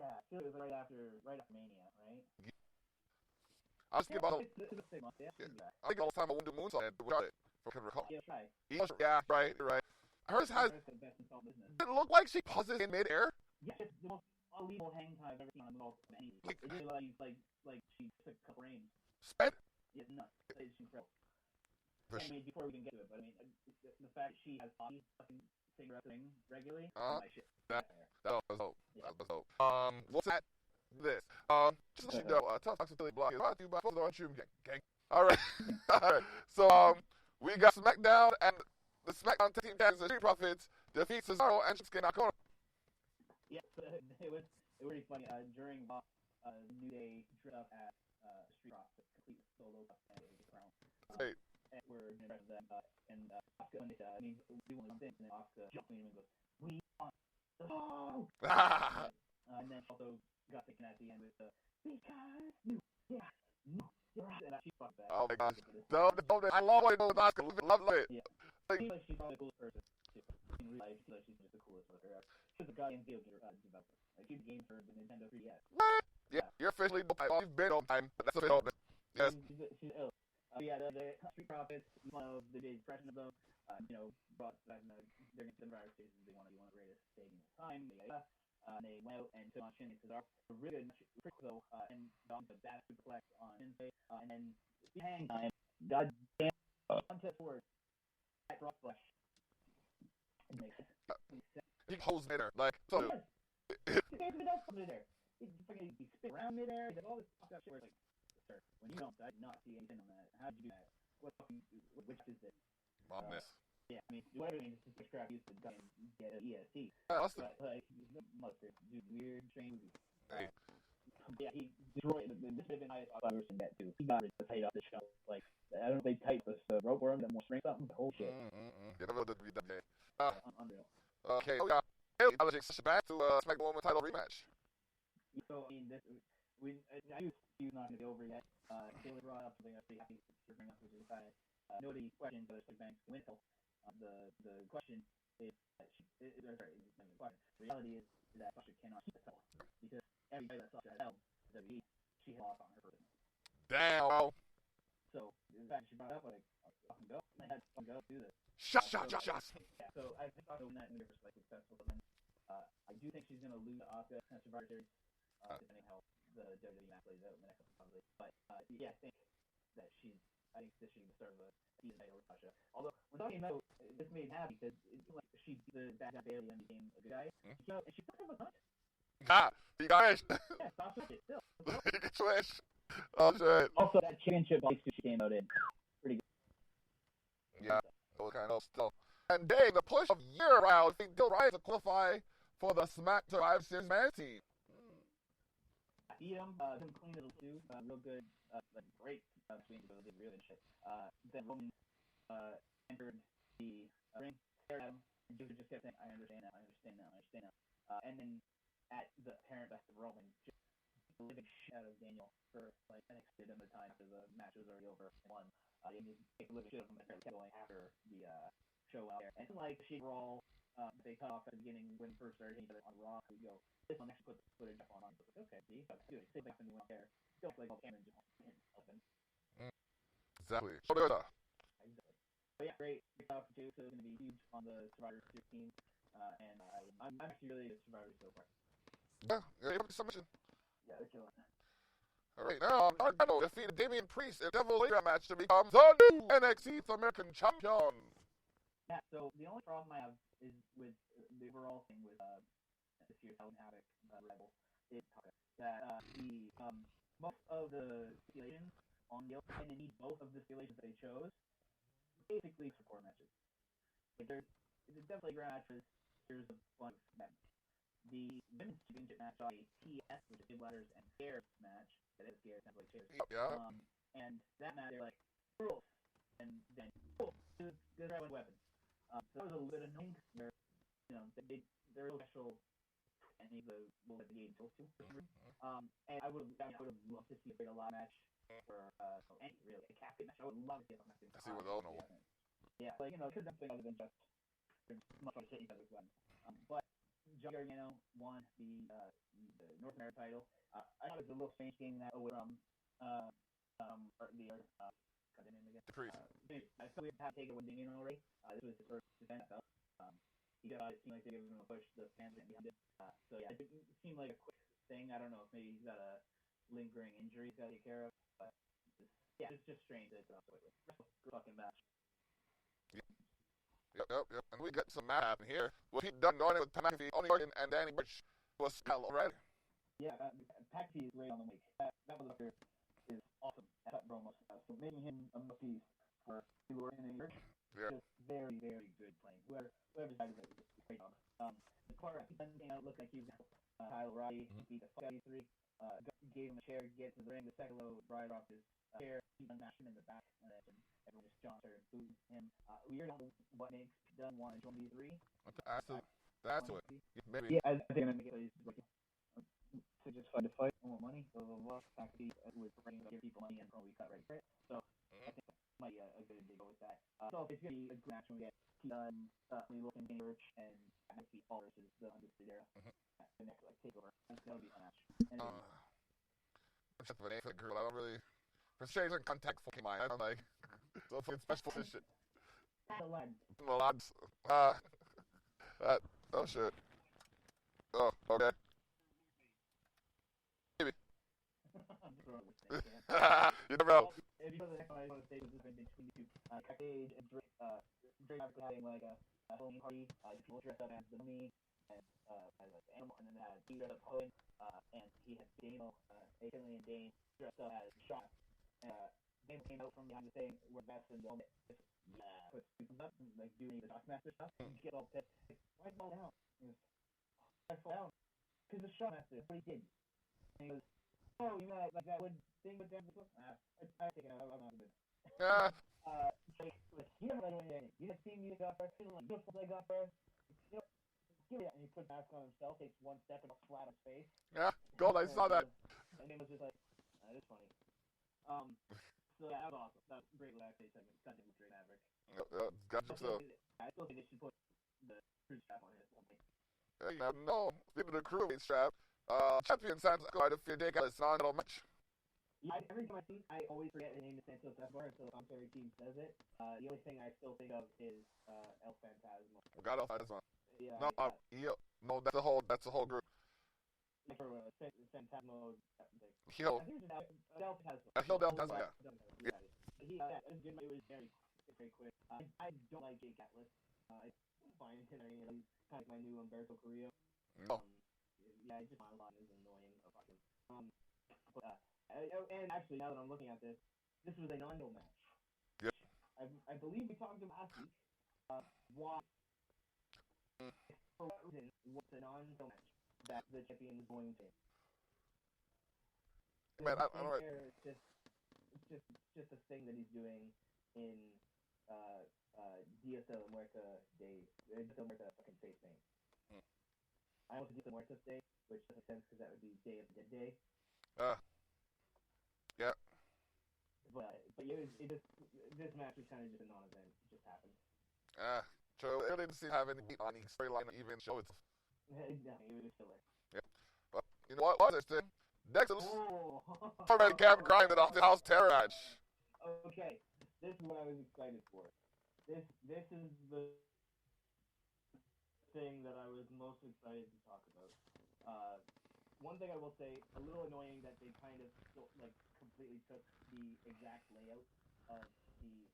Yeah, I feel like it was right after Mania, right? I was thinking about. It's 6 months. Yeah. I think all the time I wouldn't do Moonsault without it. If I can recall. Yeah, try. Yeah, right. Hers has. The best in salt business. It looked like she pauses in midair. Yeah, it's the most illegal hang time I've ever seen on the ball of anything. It really like she took a couple frames. Sped. Yeah, nuts. It's incredible. For I mean, before we can get to it, but I mean, the fact that she has Bobby fucking sing wrestling regularly, my shit. That was dope. Yeah. That was dope. What's that? This. Just to let you know, Tough Talks with Thili Block is brought to you by Folks on Shroom Gang. Alright. Alright. So, we got SmackDown, and the SmackDown Team Champions, the Street Profits, defeat Cesaro and Shinsuke Nakamura. Yeah, it was really funny. During New Day dressed up at Street Profits, complete solo and a crown. Hey. And we're in front of them, and Asuka, when we won the thing, and then Asuka jumped in and goes, "We want the ball!" And then also got taken at the end with the because and she fucked that. Oh my gosh. I love what you do with Asuka. Love it. Yeah. Like, I feel like she's probably the coolest person. In real life, I feel like she's just the coolest with her. She's a goddamn video developer. Like, she's a game for the Nintendo 3DS. what? Yeah, you're officially dope. You've been on time, but that's official. Yes. She's ill. Yeah, the Street Profits, one of the day's impression of them, brought back during the Survivor Series, they want to be one of the greatest stadiums of time. They went out and took on Shin and Cesaro. A really good match, though, and Dom the bad superflex on Wednesday, and then hang time. God damn. Contest forward. At Rock Flash. It makes sense. He holds midair. Like, so. There's midair. He spin around midair. He does all this fucked up shit where it's like, sir, when you jumped, I did not see anything on that. How did you do that? Which is this? Momness. Yeah, I mean, whatever it means, this is crap used to get an EST. Yeah, but, like, mustard, dude, weird, strange movie. Hey. Yeah, he destroyed this would have been highest I've ever seen that too. He got the tight off the shelf. Like, I don't know if they tight this rope for him, got more strength something, but whole shit. You never did that game. Unreal. Okay, we got Haley Alex back to SmackDown Women's title rematch. So, I mean, I knew he was not going to be over yet. Taylor brought up something I was pretty happy to bring up, which is that nobody questioned whether Slick Banks win until the question is that the reality is that Sasha cannot keep the title because every guy that Sasha has held WWE, she had lost on her person. Damn. So the fact that she brought it up, like, fucking go, I had to fucking go do this. Shots. Yeah, so I think Sasha win that in the first successful, but then I do think she's gonna lose to Asuka at Survivor Series, depending how the WWE match plays out in the next couple probably. But yeah, I think this should be the start of a season title with Sasha. Although when Sasha came out, this made me happy because it seemed like she beat the bad guy Bailey and became a good guy. And she fucked up a bunch. You got it. Yeah, Sasha did still. You can switch. Oh shit. Also, that championship box she came out in, pretty good. Yeah, those kind of stuff. And Dave, the push of year round, I think Bill Ryan to qualify for the Smack to 5 Series Man team. Beat him, him clean little too, real good, like great swing ability, really good shit. Then Roman entered the ring, stared at him, and Judah just kept saying, I understand now. And then at the apparent best of Roman, just living shit out of Daniel for like an extended amount of time after the match was already over and won. He just take a living shit out of him and kept going after the show out there. And like she brawl They cut off at the beginning when we first started hitting each other on Raw. We go, this one actually put the footage up on. So okay, see, do it. Sit back when you went there. Don't like all camera and just open. Exactly. So there's a. Exactly. But yeah, great stuff too. So it's going to be huge on the Survivor Series team, and I'm actually really into Survivor so far. Yeah, even submission. Yeah, they're killing. All right, now Gargano defeated Damian Priest in a Devil Leader match to become the new NXT American Champion. Yeah. So the only problem I have is with the overall thing with this year's Hell in Havoc Rebel is that the most of the stipulations on the and indeed both of the stipulations they chose basically support matches. Like there's definitely great matches. There's a bunch of them. The women's championship match saw a TS, which is ladders and chairs match. That is chairs, not like chairs. Yeah. And that match, they're like rules, and then cool, good weapons. So that was a little bit annoying. They're they're real special. Any of the will that the game goes to. And I would have loved to see a lot match for any really a captain match. I would love to see a match. I see what they'll know. Yeah, like because that thing other than just much fun to hit each other's weapons. But Johnny Gargano won the North American title. I thought it was a little strange getting that away from got the name again. The Priest. I feel we had to take it with Damien already. This was his first defense. It seemed like they gave him a push. The fans went behind it. So yeah, it didn't seem like a quick thing. I don't know if maybe he's got a lingering injury he's got to take care of. But it's just strange that it's fucking match. Yep. And we got some match happening here. What he done going with Pat McAfee, Oney Lorcan, and Danny Burch was hell already. Yeah, McAfee is great on the mic. That motherfucker is awesome at cutting promos. So making him a mouthpiece for Lorcan and Burch. Yeah. Just very, very good playing. Whoever's guy is a great job. The part he came out looked like he was Kyle O'Reilly. Beat the fuck out of these three. Gave him a chair, get to the ring. The second low right off his chair. He unmatched him in the back, and then everyone just jumped her and booed him. We don't know what makes Dunn want to join these three. That's what. Maybe. Yeah, I think I'm gonna get these. To just fight to fight, more money, blah blah blah. Faculty with bringing give people money and probably cut right for it. So I think that might be a good way to go with that. So it's gonna be a good match when we get Dunn, Oney Lorcan, Danny Burch, and McAfee all versus the Undisputed Era. The next takeover. That'll be a fun match. I'm just the name for the girl. I don't really. For strange and contact fucking mind. I'm like, so fucking special shit. The lads. The lads. Oh shit. Oh, okay. Maybe. You never know. If you go to the next one, I want to say this has been between the two. Backstage and Drake having like a Halloween party. People dressed up as the Mummy and as an animal, and then he dressed up Hogan, and he had Dano, Achilles and Dane dressed up as Shawn. Dane came out from behind the thing, we're best in the moment. Puts people up, like doing the Shockmaster stuff. He gets all pissed. Why fall down? He goes, I fall down. Because the Shockmaster, that's what he did. And he goes, oh, you know, like that wood thing with them? I take it out, I'm not good. You never let anything. You just see music off first, you don't play off first. You know, give me that. And he puts mask on himself, takes one step and I'll flat his face. Yeah, gold, I saw that. And it was just like, that is funny. So yeah, that was awesome. That was a great backstage segment. Something with Drake Maverick. Gotcha. I still think they should put the cruise strap on it. No, speaking of the cruiserweight strap, champion Santos Escobar defeated Jake Ellis in a title match. Yeah, every time I see it, I always forget the name of Santos Escobar until the commentary team says it. The only thing I still think of is El Phantasmo. Got El Phantasmo. Yeah. No, that's the whole group. For Phantasmo. Heel. I think it's El Phantasmo. Heel Del Phantasmo, yeah. It was good. It was very quick. I don't like Jake Atlas. I find him, he's kind of like my new Umberto Carrillo. No. Yeah, just my line is annoying. And actually, now that I'm looking at this was a non-no match. Yep. I believe we talked about last week. Why? For what reason was a non-no match that the champion is going to? Man, I don't know. It's just a thing that he's doing in Dia de la Muerta Day. Dia de la Muerta fucking face paint. I also do the Muertos Day, which doesn't make sense because that would be Day of the Dead Day. Yeah. But this match was kind of just a non-event. It just happened. True, it didn't seem to have any meat on the storyline, even show itself. Exactly, it was filler. Yeah. But you know what was interesting? Dexter Oh. already kept grinding off the house terror match. Okay, this is what I was excited for. This is the thing that I was most excited to talk about. One thing I will say, a little annoying that they kind of completely took the exact layout of the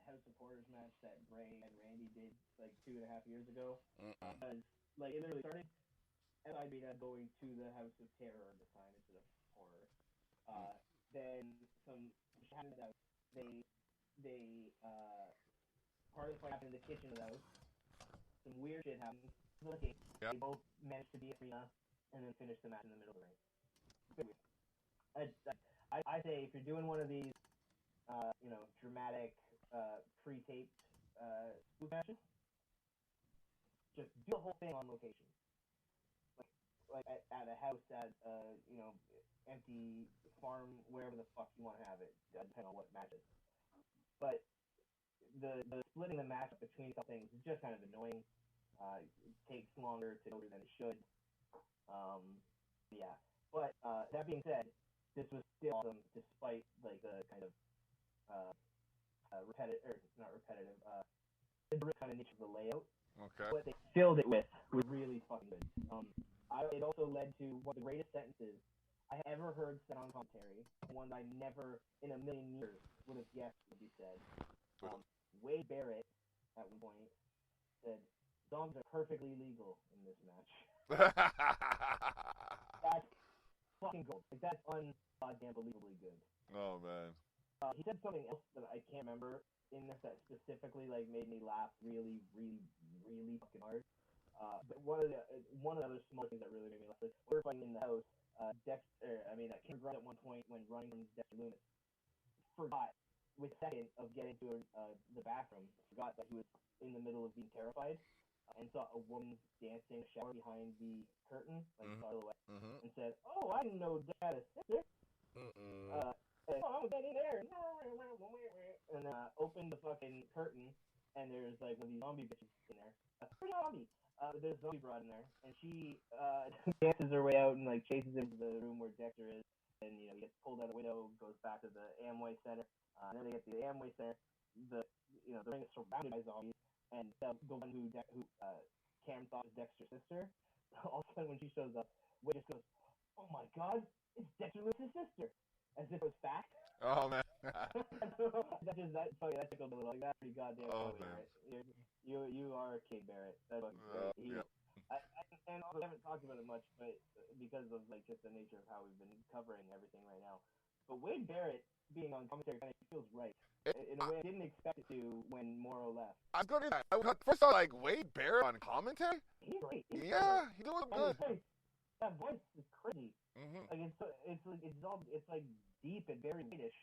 House of Horrors match that Bray and Randy did like 2.5 years ago. Because it literally started as Ibina going to the House of Terror this time instead of horror. Then some happened out. They part of the fight happened in the kitchen of the house. Some weird shit happened. Yep. They both managed to beat Arena and then finish the match in the middle of the ring. I say if you're doing one of these, dramatic pre-taped spoof matches, just do the whole thing on location, like at a house at empty farm, wherever the fuck you want to have it, depending on what matches. But the splitting the match up between something is just kind of annoying. It takes longer to go than it should. Yeah. But that being said, this was still awesome despite the kind of not repetitive, kind of nature of the layout. Okay. What they filled it with was really fucking good. It also led to one of the greatest sentences I ever heard said on commentary, one that I never in a million years would have guessed would be said. Wade Barrett at one point said, "Zombies are perfectly legal in this match." That's fucking gold. That's goddamn believably good. Oh man. He said something else that I can't remember in this that specifically made me laugh really, really, really fucking hard. But one of the other small things that really made me laugh is we were fighting in the house. Kim Grunt at one point when running from Dexter Lumis forgot with a second of getting to the bathroom, forgot that he was in the middle of being terrified, and saw a woman dancing in the shower behind the curtain, silhouette, and said, "Oh, I didn't know Dad had a sister." I'm getting there. And opened the fucking curtain, and there's one of these zombie bitches in there. Zombie. There's a zombie broad in there, and she dances her way out and chases him to the room where Dexter is, and he gets pulled out the window, goes back to the Amway Center, and then they get to the Amway Center. The ring is surrounded by zombies, and the one who Cam thought was Dexter's sister. All of a sudden, when she shows up, Wade just goes, "Oh my God, it's Dexter Lewis's sister," as if it was fact. Oh man. That tickled a little. That's pretty goddamn funny, right? You are King Barrett. That's great. Yeah. And also, I haven't talked about it much, but because of just the nature of how we've been covering everything right now. But Wade Barrett being on commentary kind of feels right. In a way I didn't expect it to when Morrow left. I was going to first I was Wade Barrett on commentary? He's great. He doing good. That voice is crazy. It's deep and very British.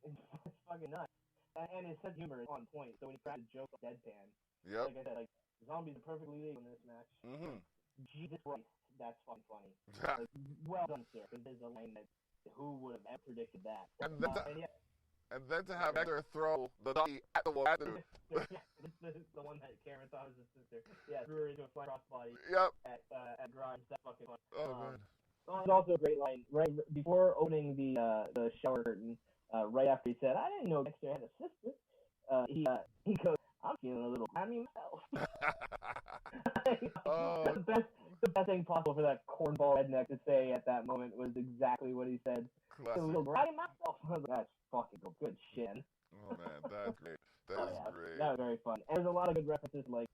It's fucking nuts. And his sense of humor is on point. So when he cracks a joke deadpan, like I said, zombies are perfectly legal in this match. Jesus Christ, that's fucking funny. Well done, sir. Because there's a line that who would have ever predicted that? And then to have Hector throw the donkey at the wall. This is the one that Cameron thought was his sister. Yeah, threw her into a flying crossbody. Yep. At Grimes. That's fucking fun. Oh man. It's also a great line right before opening the shower curtain. Right after he said, "I didn't know Dexter had a sister," he goes, "I'm feeling a little hammy myself." The best thing possible for that cornball redneck to say at that moment was exactly what he said. Classic. A little grinding myself. That's fucking good shit. Oh man, that's great. That's great. That was very fun. And there's a lot of good references the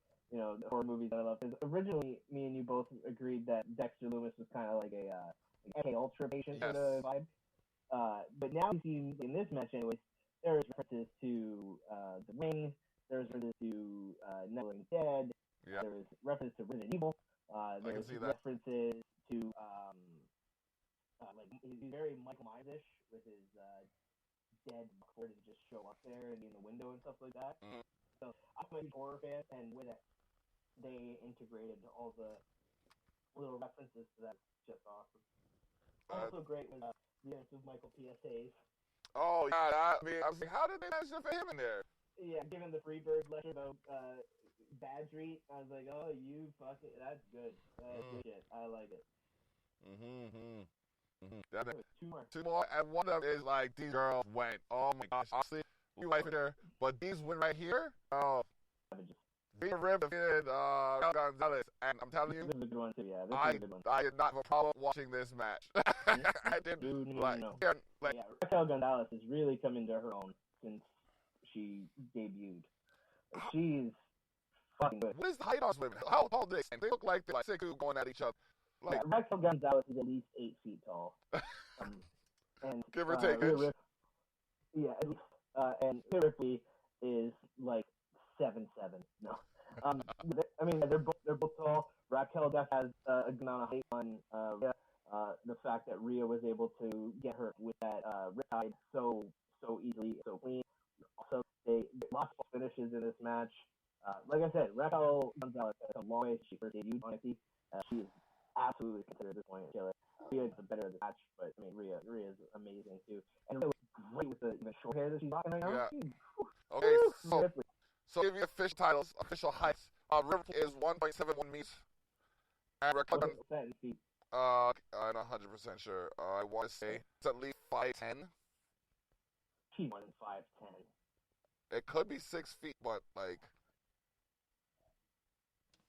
horror movies that I love. Because originally, me and you both agreed that Dexter Lumis was kind of like a MK Ultra patient sort of vibe. But now we see in this match, anyways, there's references to The Ring. There's references to Night of the Living Dead. Yeah. There's references to Resident Evil. There's references to he's very Michael Myers-ish with his dead board and just show up there and be in the window and stuff like that. So I'm a huge horror fan, and with it, they integrated all the little references to that. Just awesome. Also great was the appearance of Michael PSAs. Oh yeah, I was like, how did they manage to fit him in there? given the Freebird lecture about Badgery, I was like, oh, you fucking, that's good. That's good shit. I like it. Two more, and one of them is like these girls went. Oh my gosh, honestly, we like her, but these win right here. Oh, Vina Rib defeated Raquel Gonzalez, and I'm telling you, this is a good one too. Yeah, this is a good one. I did not have a problem watching this match. I didn't like. Yeah, Raquel Gonzalez has really come into her own since she debuted. She's fucking good. What is the height on these women? How tall are they? And they look like they're like 6'2" going at each other. Like, yeah, Raquel Gonzalez is at least 8 feet tall. And give or take. At least. And Rhea Ripley is like 7'7". No. I mean, they're both tall. Raquel has a good amount of height on Rhea. The fact that Rhea was able to get her with that riptide so easily, so clean. Also, they lost finishes in this match. Like I said, Raquel Gonzalez has come a long way since she first debuted on NXT. She is absolutely considered at this point a killer. Rhea is the better of the match, but I mean, Rhea is amazing too. And Rhea looks great with the short hair that she's rocking right now. Yeah. Okay, so give you official titles, official heights. Ripley is 1.71 meters. And Raquel I'm not 100% sure. I want to say it's at least 5'10". She's more than 5'10". It could be 6 feet, but like,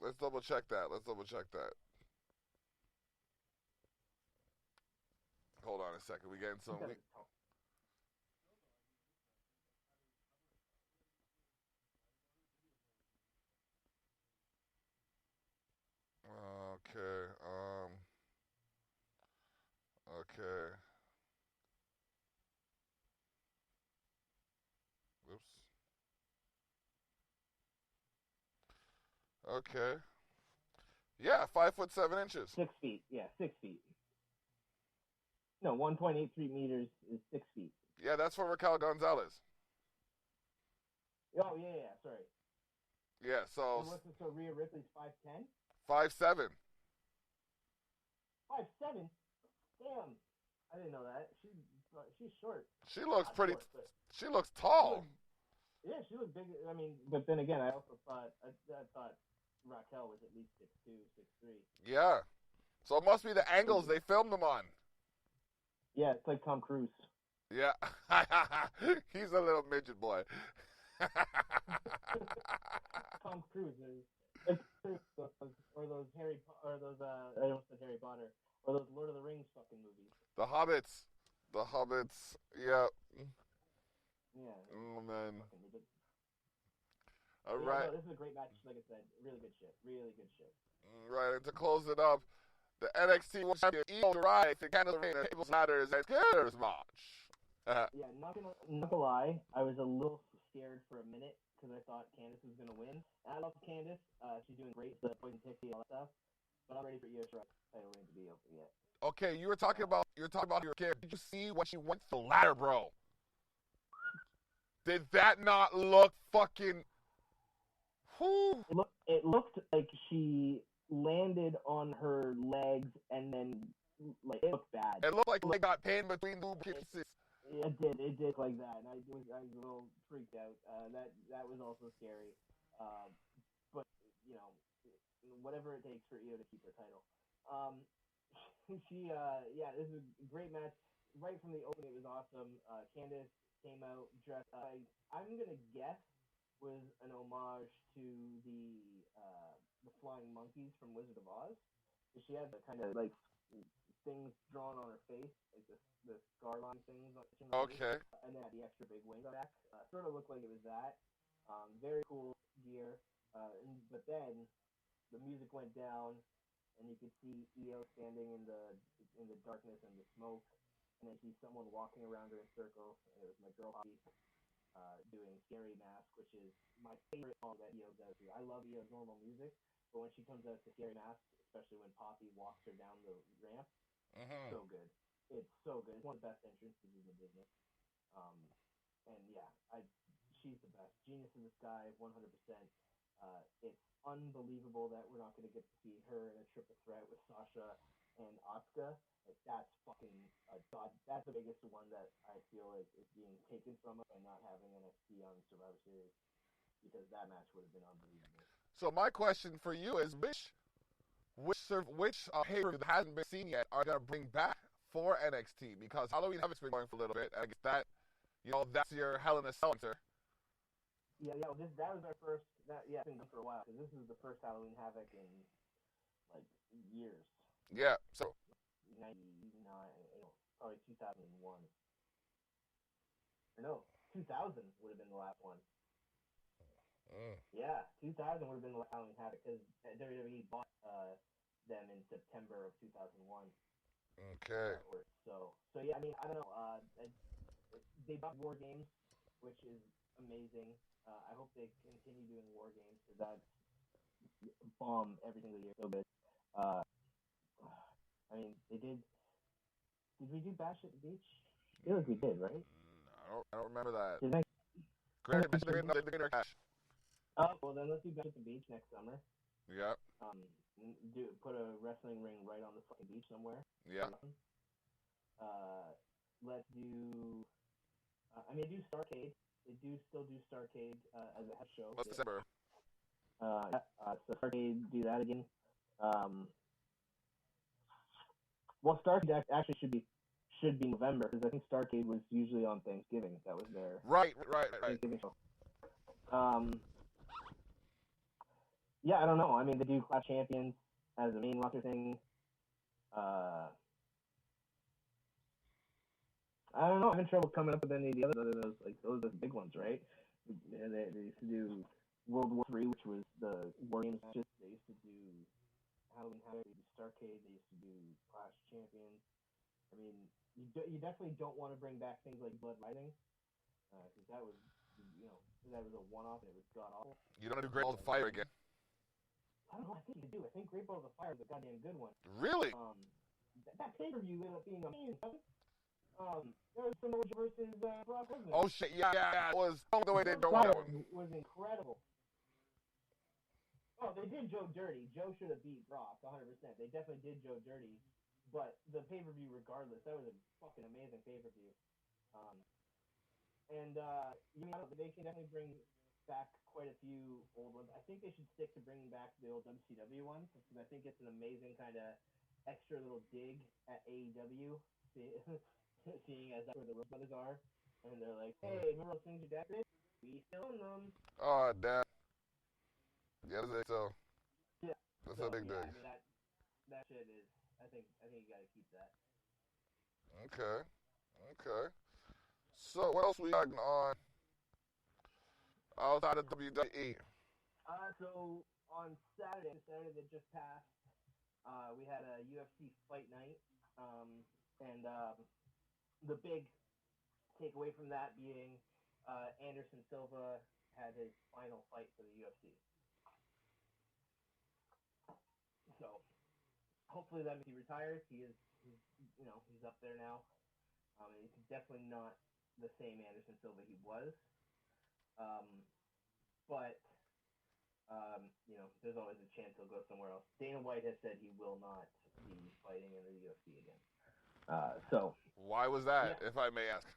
let's double check that. Hold on a second. We getting some. Okay. Okay. Oops. Okay. Yeah, 5'7". 6 feet. Yeah, 6 feet. No, 1.83 meters is 6 feet. Yeah, that's for Raquel Gonzalez. Oh yeah. Sorry. Yeah. So Rhea Ripley's 5'10". 5'7". 5'7". Damn, I didn't know that. She's short. She looks pretty. She looks tall. She looks big. I mean, but then again, I also thought Raquel was at least 6'2", 6'3". Yeah. So it must be the angles they filmed them on. Yeah, it's like Tom Cruise. Yeah. He's a little midget boy. Tom Cruise or those I almost said Harry Potter, or those Lord of the Rings fucking movies. The Hobbits. Yeah. Yeah. Oh man. All right. right. No, this is a great match. Like I said, really good shit. Really good shit. Right, and to close it up, the NXT World Champion Io Shirai to Candice LeRae in a tables ladders and Killers match. Yeah, not gonna lie, I was a little scared for a minute because I thought Candice was gonna win. And I love Candice. She's doing great, the Poison Pixie and all that stuff. But I'm ready for Io Shirai's title reign to be over yet. Okay, you were talking about your character. Did you see when she went to the ladder, bro? Did that not look fucking? Whew. It looked like she landed on her legs and then like it looked bad. It looked like they got pinned between two kisses. It did like that, and I was a little freaked out. That was also scary. But you know, whatever it takes for Io to keep her title. This is a great match. Right from the opening, it was awesome. Candice came out dressed. I'm gonna guess was an homage to the flying monkeys from Wizard of Oz. She had the kind of like things drawn on her face, like the scar line things. Okay. And then had the extra big wings on back. Sort of looked like it was that. Very cool gear. But then the music went down, and you could see Io standing in the darkness and the smoke, and then see someone walking around her in circles. And it was my girl Poppy doing Scary Mask, which is my favorite song that Io does. I love Io's normal music, but when she comes out to Scary Mask, especially when Poppy walks her down the ramp, so good. It's so good. It's one of the best entrances in the business. And yeah, she's the best. Genius in the Sky, 100%. It's unbelievable that we're not going to get to see her in a triple threat with Sasha and Asuka, like that's fucking god. That's the biggest one that I feel like is being taken from us by not having NXT on Survivor Series, because that match would have been unbelievable. So my question for you is, which pay-per-view that hasn't been seen yet are going to bring back for NXT? Because Halloween Havoc's been going for a little bit, and I guess that, that's your Hell in a Cell answer. Yeah. Well, that was our first. It's been done for a while, because this is the first Halloween Havoc in like years. Yeah. So 99, probably 2001. Or no, 2000 would have been the last one. Yeah, 2000 would have been the last Halloween Havoc, because WWE bought them in September of 2001. Okay. So yeah, I mean, I don't know. They bought War Games, which is amazing. I hope they continue doing War Games, because that's bomb every single year. So good. I mean, they did. Did we do Bash at the Beach? I feel like we did, right? I don't remember that. Did I? Greater Cash. Oh, well then let's do Bash at the Beach next summer. Yeah. Put a wrestling ring right on the fucking beach somewhere. Yeah. Let's do. I mean, they do Starcade. They do still do Starcade as a show. What's December? So Starcade, do that again. Well, Starcade actually should be November, because I think Starcade was usually on Thanksgiving. That was their right. Thanksgiving show. Yeah, I don't know. I mean, they do Clash Champions as a main roster thing. I don't know. I'm having trouble coming up with any of the other those. Like, those are the big ones, right? They used to do World War III, which was the War Games matches. They used to do Halloween Havoc. They used to do Starcade. They used to do Clash Champions. I mean, you definitely don't want to bring back things like Blood Rising, because that was a one-off and it was god awful. You don't want to do Great Balls of Fire again. I don't know. I think you do. I think Great Balls of Fire is a goddamn good one. Really? That pay-per-view ended up being amazing. There was Samoa Joe versus Brock Lesnar. Oh shit! Yeah. It was the way they don't that one. Was incredible. Oh, they did Joe dirty. Joe should have beat Brock 100%. They definitely did Joe dirty. But the pay-per-view, regardless, that was a fucking amazing pay-per-view. They can definitely bring back quite a few old ones. I think they should stick to bringing back the old WCW ones, because I think it's an amazing kind of extra little dig at AEW, seeing as that's where the Rose Brothers are, and they're like, hey, remember those things your dad did? We still own them. Oh, damn. Yeah, so. Yeah. That's a big dig. I mean, that shit is. I think you gotta keep that. Okay. So what else we got on outside of WWE? So on Saturday that just passed, we had a UFC fight night, and the big takeaway from that being Anderson Silva had his final fight for the UFC. So hopefully that means he retires. He's up there now. He's definitely not the same Anderson Silva he was. But there's always a chance he'll go somewhere else. Dana White has said he will not be fighting in the UFC again. So why was that, if I may ask?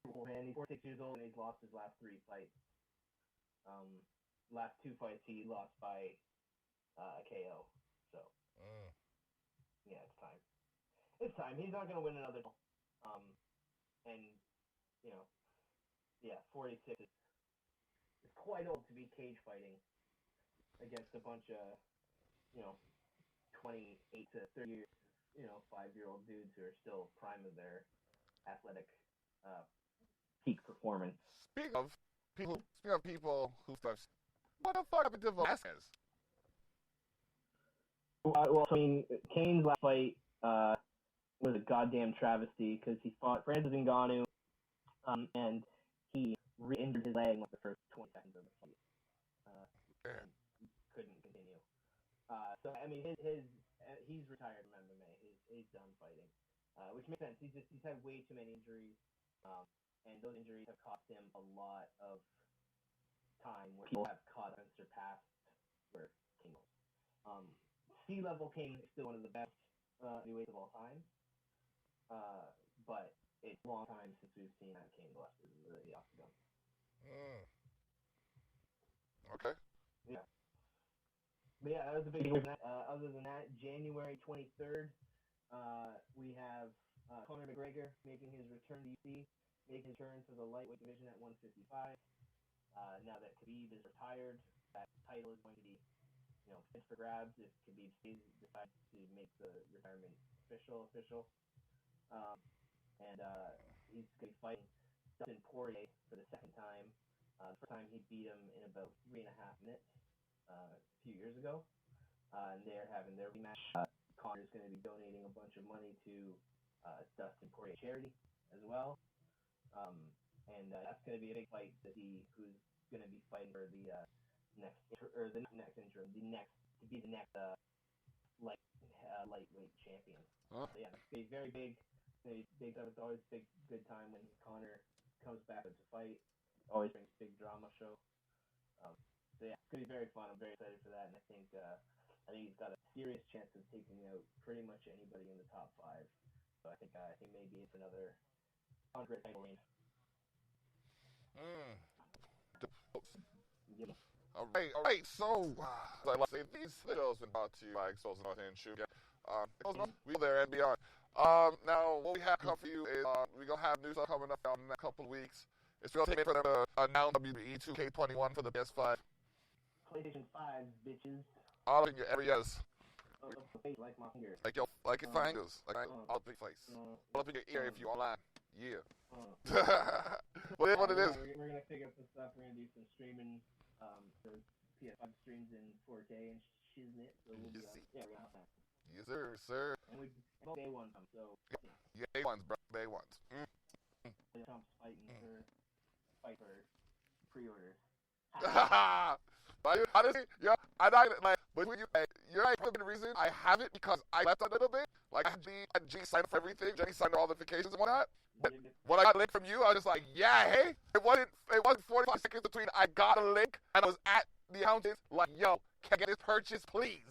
And he's 46 years old, and he's lost his last 3 fights. Last 2 fights he lost by KO. So yeah, it's time. It's time. He's not gonna win another. And 46 is quite old to be cage fighting against a bunch of 28 to 30 5-year-old dudes who are still prime of their athletic peak performance. Speaking of people who stuff, what the fuck happened to Velasquez? Well, I mean, Kane's last fight was a goddamn travesty, because he fought Francis Ngannou, and he re-injured his leg in the first 20 seconds of the fight. And couldn't continue. So I mean, he's retired from MMA. He's done fighting, which makes sense. He's had way too many injuries, and those injuries have cost him a lot of time where people have caught and surpassed where King was. Sea Level King is still one of the best heavyweights of all time. But it's a long time since we've seen that Kane left the octagon. Okay. Yeah. But yeah, that was a big deal. Other than that, January 23rd, we have Conor McGregor making his return to UFC, making his return to the lightweight division at 155. Now that Khabib is retired, that title is going to be, fit for grabs if Khabib decides to make the retirement official. And he's going to be fighting Dustin Poirier for the second time. The first time he beat him in about 3.5 minutes a few years ago. And they're having their rematch. Conor's going to be donating a bunch of money to Dustin Poirier charity as well. And that's going to be a big fight to see who's going to be fighting for the next lightweight champion. Huh? So yeah, it's going to be very big. It's always a good time when Conor comes back to fight. Always brings big drama show. So yeah, it's going to be very fun. I'm very excited for that, and I think he's got a serious chance of taking out pretty much anybody in the top 5. So I think maybe it's another 100 title reign. All right. So, like I say, these videos been brought to you by Exposing North and Shoot. We go there and beyond. Now, what we have come for you is we're going to have new stuff coming up in a couple of weeks. It's going to take me for them to announce WWE 2K21 for the PS5. PlayStation 5, bitches. All in your areas. Like my fingers. Like your fingers. All up in your face. All up in your ear if you're online. Yeah. Well, what it is. We're going to pick up some stuff. We're going to do some streaming. The PS5 streams in 4K and shiznit. So we'll be we're going to have that. Yes, sir. And we both day ones, so yeah, day ones, bro. Day ones. Trump's fight for pre-orders. But honestly, yeah, but when you're right. The reason I have it because I left a little bit. Like I had G signed up for everything. Jenny signed all the notifications and whatnot. But when I got a link from you, I was just like, yeah, hey. It wasn't 45 seconds between I got a link and I was at the accountant like, yo, can I get this purchase, please?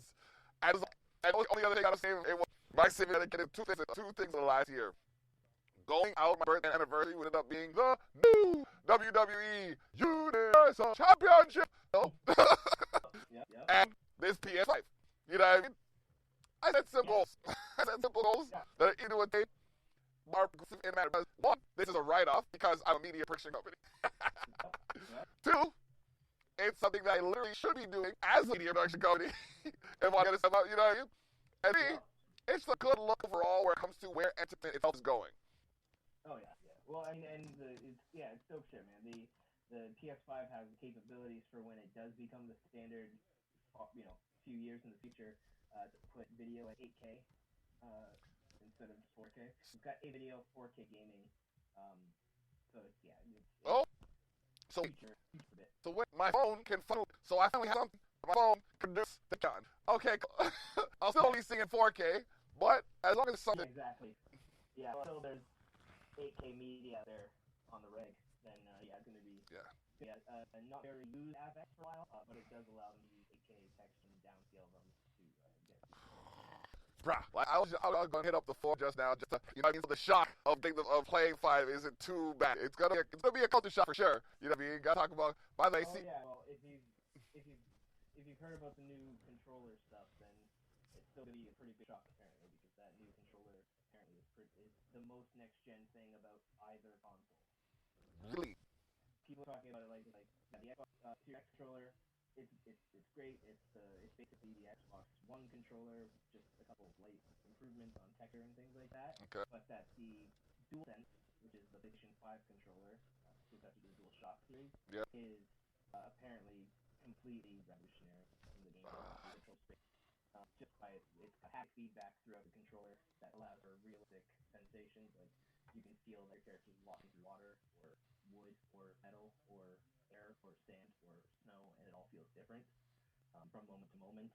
And it was like, and the only other thing I gotta say, it was my saving that I getting two things in the last year. Going out my birthday anniversary would end up being the new WWE Universal Championship. And this PS5. You know what I mean? I said simple goals that are either would take more in matter. One, this is a write-off because I'm a media production company. 2, it's something that I literally should be doing as a media production company. If I get stuff out, you know what I mean? And 3, it's a good look overall where it comes to where entertainment itself is going. Oh yeah. Well, I mean, and it's dope shit, man. The PS5 has capabilities for when it does become the standard, few years in the future, to put video at 8K instead of 4K. It's got a video 4K gaming. So so what my phone can funnel. So I finally have something. My phone can do the con. Okay, I'll still only sing in 4K, but as long as it's something. Exactly. Yeah. Until there's 8K media out there on the rig, then it's going to be not very used FX for a while, but it does allow them to use 8K text and downscale them to get. Bruh, I was gonna hit up the 4 just now, just to, so the shock of playing 5 isn't too bad. It's gonna be a culture shock for sure. You know what I mean? Gotta talk about. By the way, well, if you've heard about the new controller stuff, then it's still gonna be a pretty big shock apparently, because that new controller apparently is the most next gen thing about either console. Really? People are talking about it like the Xbox Series X controller. It's great. It's basically the Xbox One controller, just a couple of light improvements on texture and things like that. Okay. But that the DualSense, which is the PlayStation 5 controller, which is the DualShock series, is apparently completely revolutionary in the game control space. Just by it's got haptic feedback throughout the controller that allows for realistic sensations. Like you can feel their characters walking through water or wood or metal or air or sand or snow, and it all feels different from moment to moment.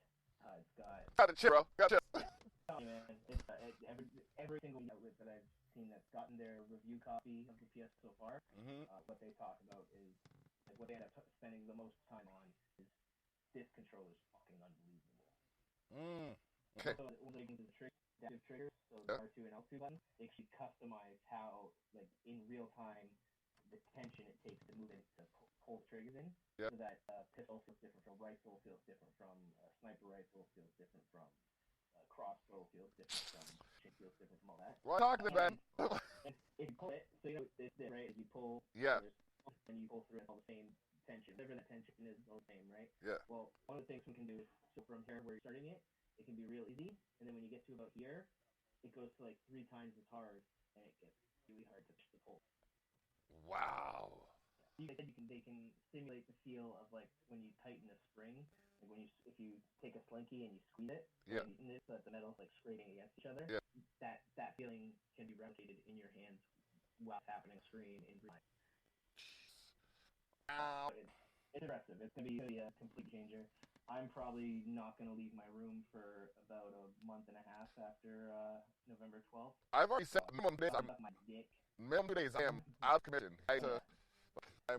It's got a chip, bro. Got a chip. Man, it's every single outlet that I've seen that's gotten their review copy of the PS so far. What they talk about is what they end up spending the most time on is this controller is fucking unbelievable. Okay. So one of the things is the adaptive triggers, so Yeah. the R2 and L2 button, they actually customize how, like, in real time, the tension it takes to move it to pull triggers in, Yeah. so that pistol feels different from rifle, feels different from sniper rifle, feels different from crossbow, feels different from feels different from all that. Well, talking about And if you pull it, so you know it's there, right? If you pull, yeah. and you pull through it all the same tension, whatever that tension is, all the same, right? Yeah. Well, one of the things we can do is, so from here where you're starting it, it can be real easy, and then when you get to about here, it goes to like 3 times as hard, and it gets really hard to push the pull. Wow. They can simulate the feel of like when you tighten a spring, like when if you take a slinky and you squeeze it, Yeah. and the metal's like scraping against each other. Yeah. That feeling can be replicated in your hands while it's happening on screen in real time. It's impressive. It's gonna be a complete changer. I'm probably not gonna leave my room for about a month and a half after November 12th. I've already said minimum days. My dick. Minimum days. I am out of commission. I'm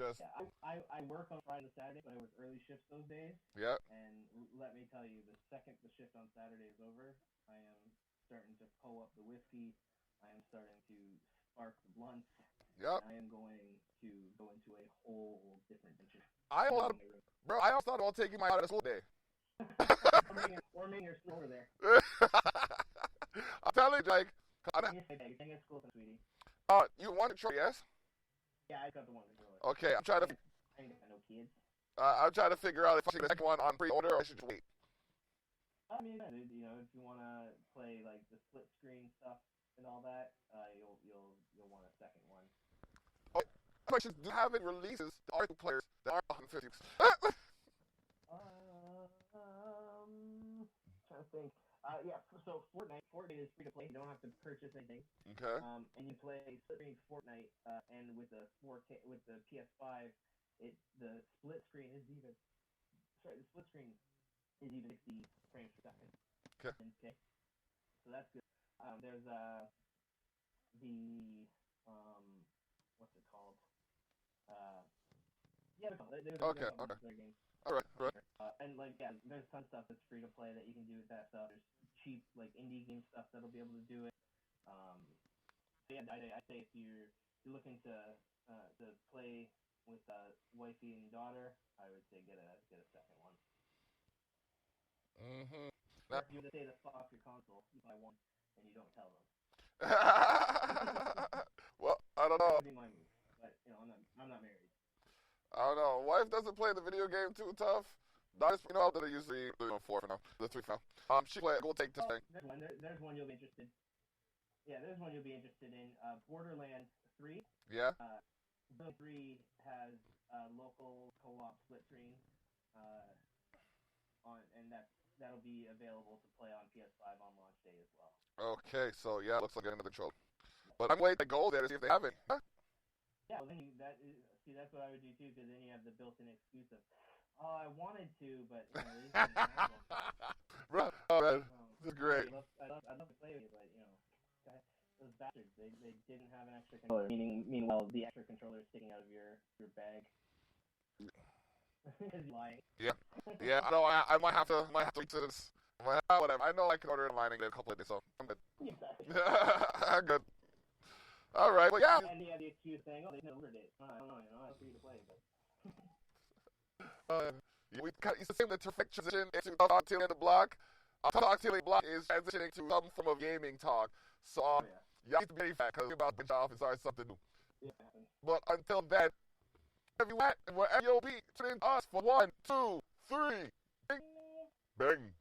just. Yeah, I work on Friday and Saturday, but I work early shifts those days. Yeah. And let me tell you, the second the shift on Saturday is over, I am starting to pull up the whiskey. I am starting to spark the blunts. Yep. I am going to go into a whole different dimension. I also thought about taking my out of school day. or making your school over there. I'm telling you, like, Dang it, school, sweetie. you want to try? Yes. Yeah, I got the one controller. Okay, I'm trying to. I ain't got no kids. I'm trying to figure out if I should get the second one on pre-order or I should wait. I mean, you know, if you want to play like the split screen stuff and all that, you'll want a second one. Questions: do you have any releases that are players that are 150? Trying to think. Yeah. So Fortnite is free to play. You don't have to purchase anything. Okay. And you play split screen Fortnite, and with the 4K with the PS5, the split screen is even. Sorry, the split screen is even 60 frames per second. Okay. Okay. So that's good. There's the what's it called? Yeah, Okay. All right. And like, yeah, there's some stuff that's free to play that you can do with that stuff. There's cheap like indie game stuff that'll be able to do it. Yeah, I say if you're looking to play with wifey and daughter, I would say get a second one. Mm-hmm. Or if you were to say to fuck off your console, you buy one and you don't tell them. Well, I don't know. That would be my move, but you know, I'm not married. I don't know. Wife doesn't play the video game too tough. You know, that I usually do 4 for now. The 3 for now. She play. We'll take this thing. There's one you'll be interested. Yeah, there's one you'll be interested in. Borderlands 3. Yeah. Borderlands 3 has local co-op split screen, and that'll be available to play on PS5 on launch day as well. Okay, so yeah, looks like getting the control. But I'm waiting to go there to see if they have it. Huh? Yeah, well, then that's what I would do too, because then you have the built-in excuse of, oh, I wanted to, but you know, they didn't have one. Bro, oh man, this is great. I'd love to play with you, but you know, those bastards, they didn't have an extra controller. Meanwhile, the extra controller is sticking out of your bag. Lying. Yeah. I know. I might have to reach this. Whatever. I know I can order it online and get a couple of days, so I'm good. Exactly. I'm good. All right. Well, yeah. And you have the excuse saying, oh, they didn't order it. I don't know. You know, it's free to play, but. It's the same. The perfect transition into Talk Thili and the Block. Talk Thili Block is transitioning to some form of gaming talk. So you have to be ready for that because we're about to bench off and start something new. Yeah. But until then, wherever you'll be, tune in to us for 1, 2, 3. Bang.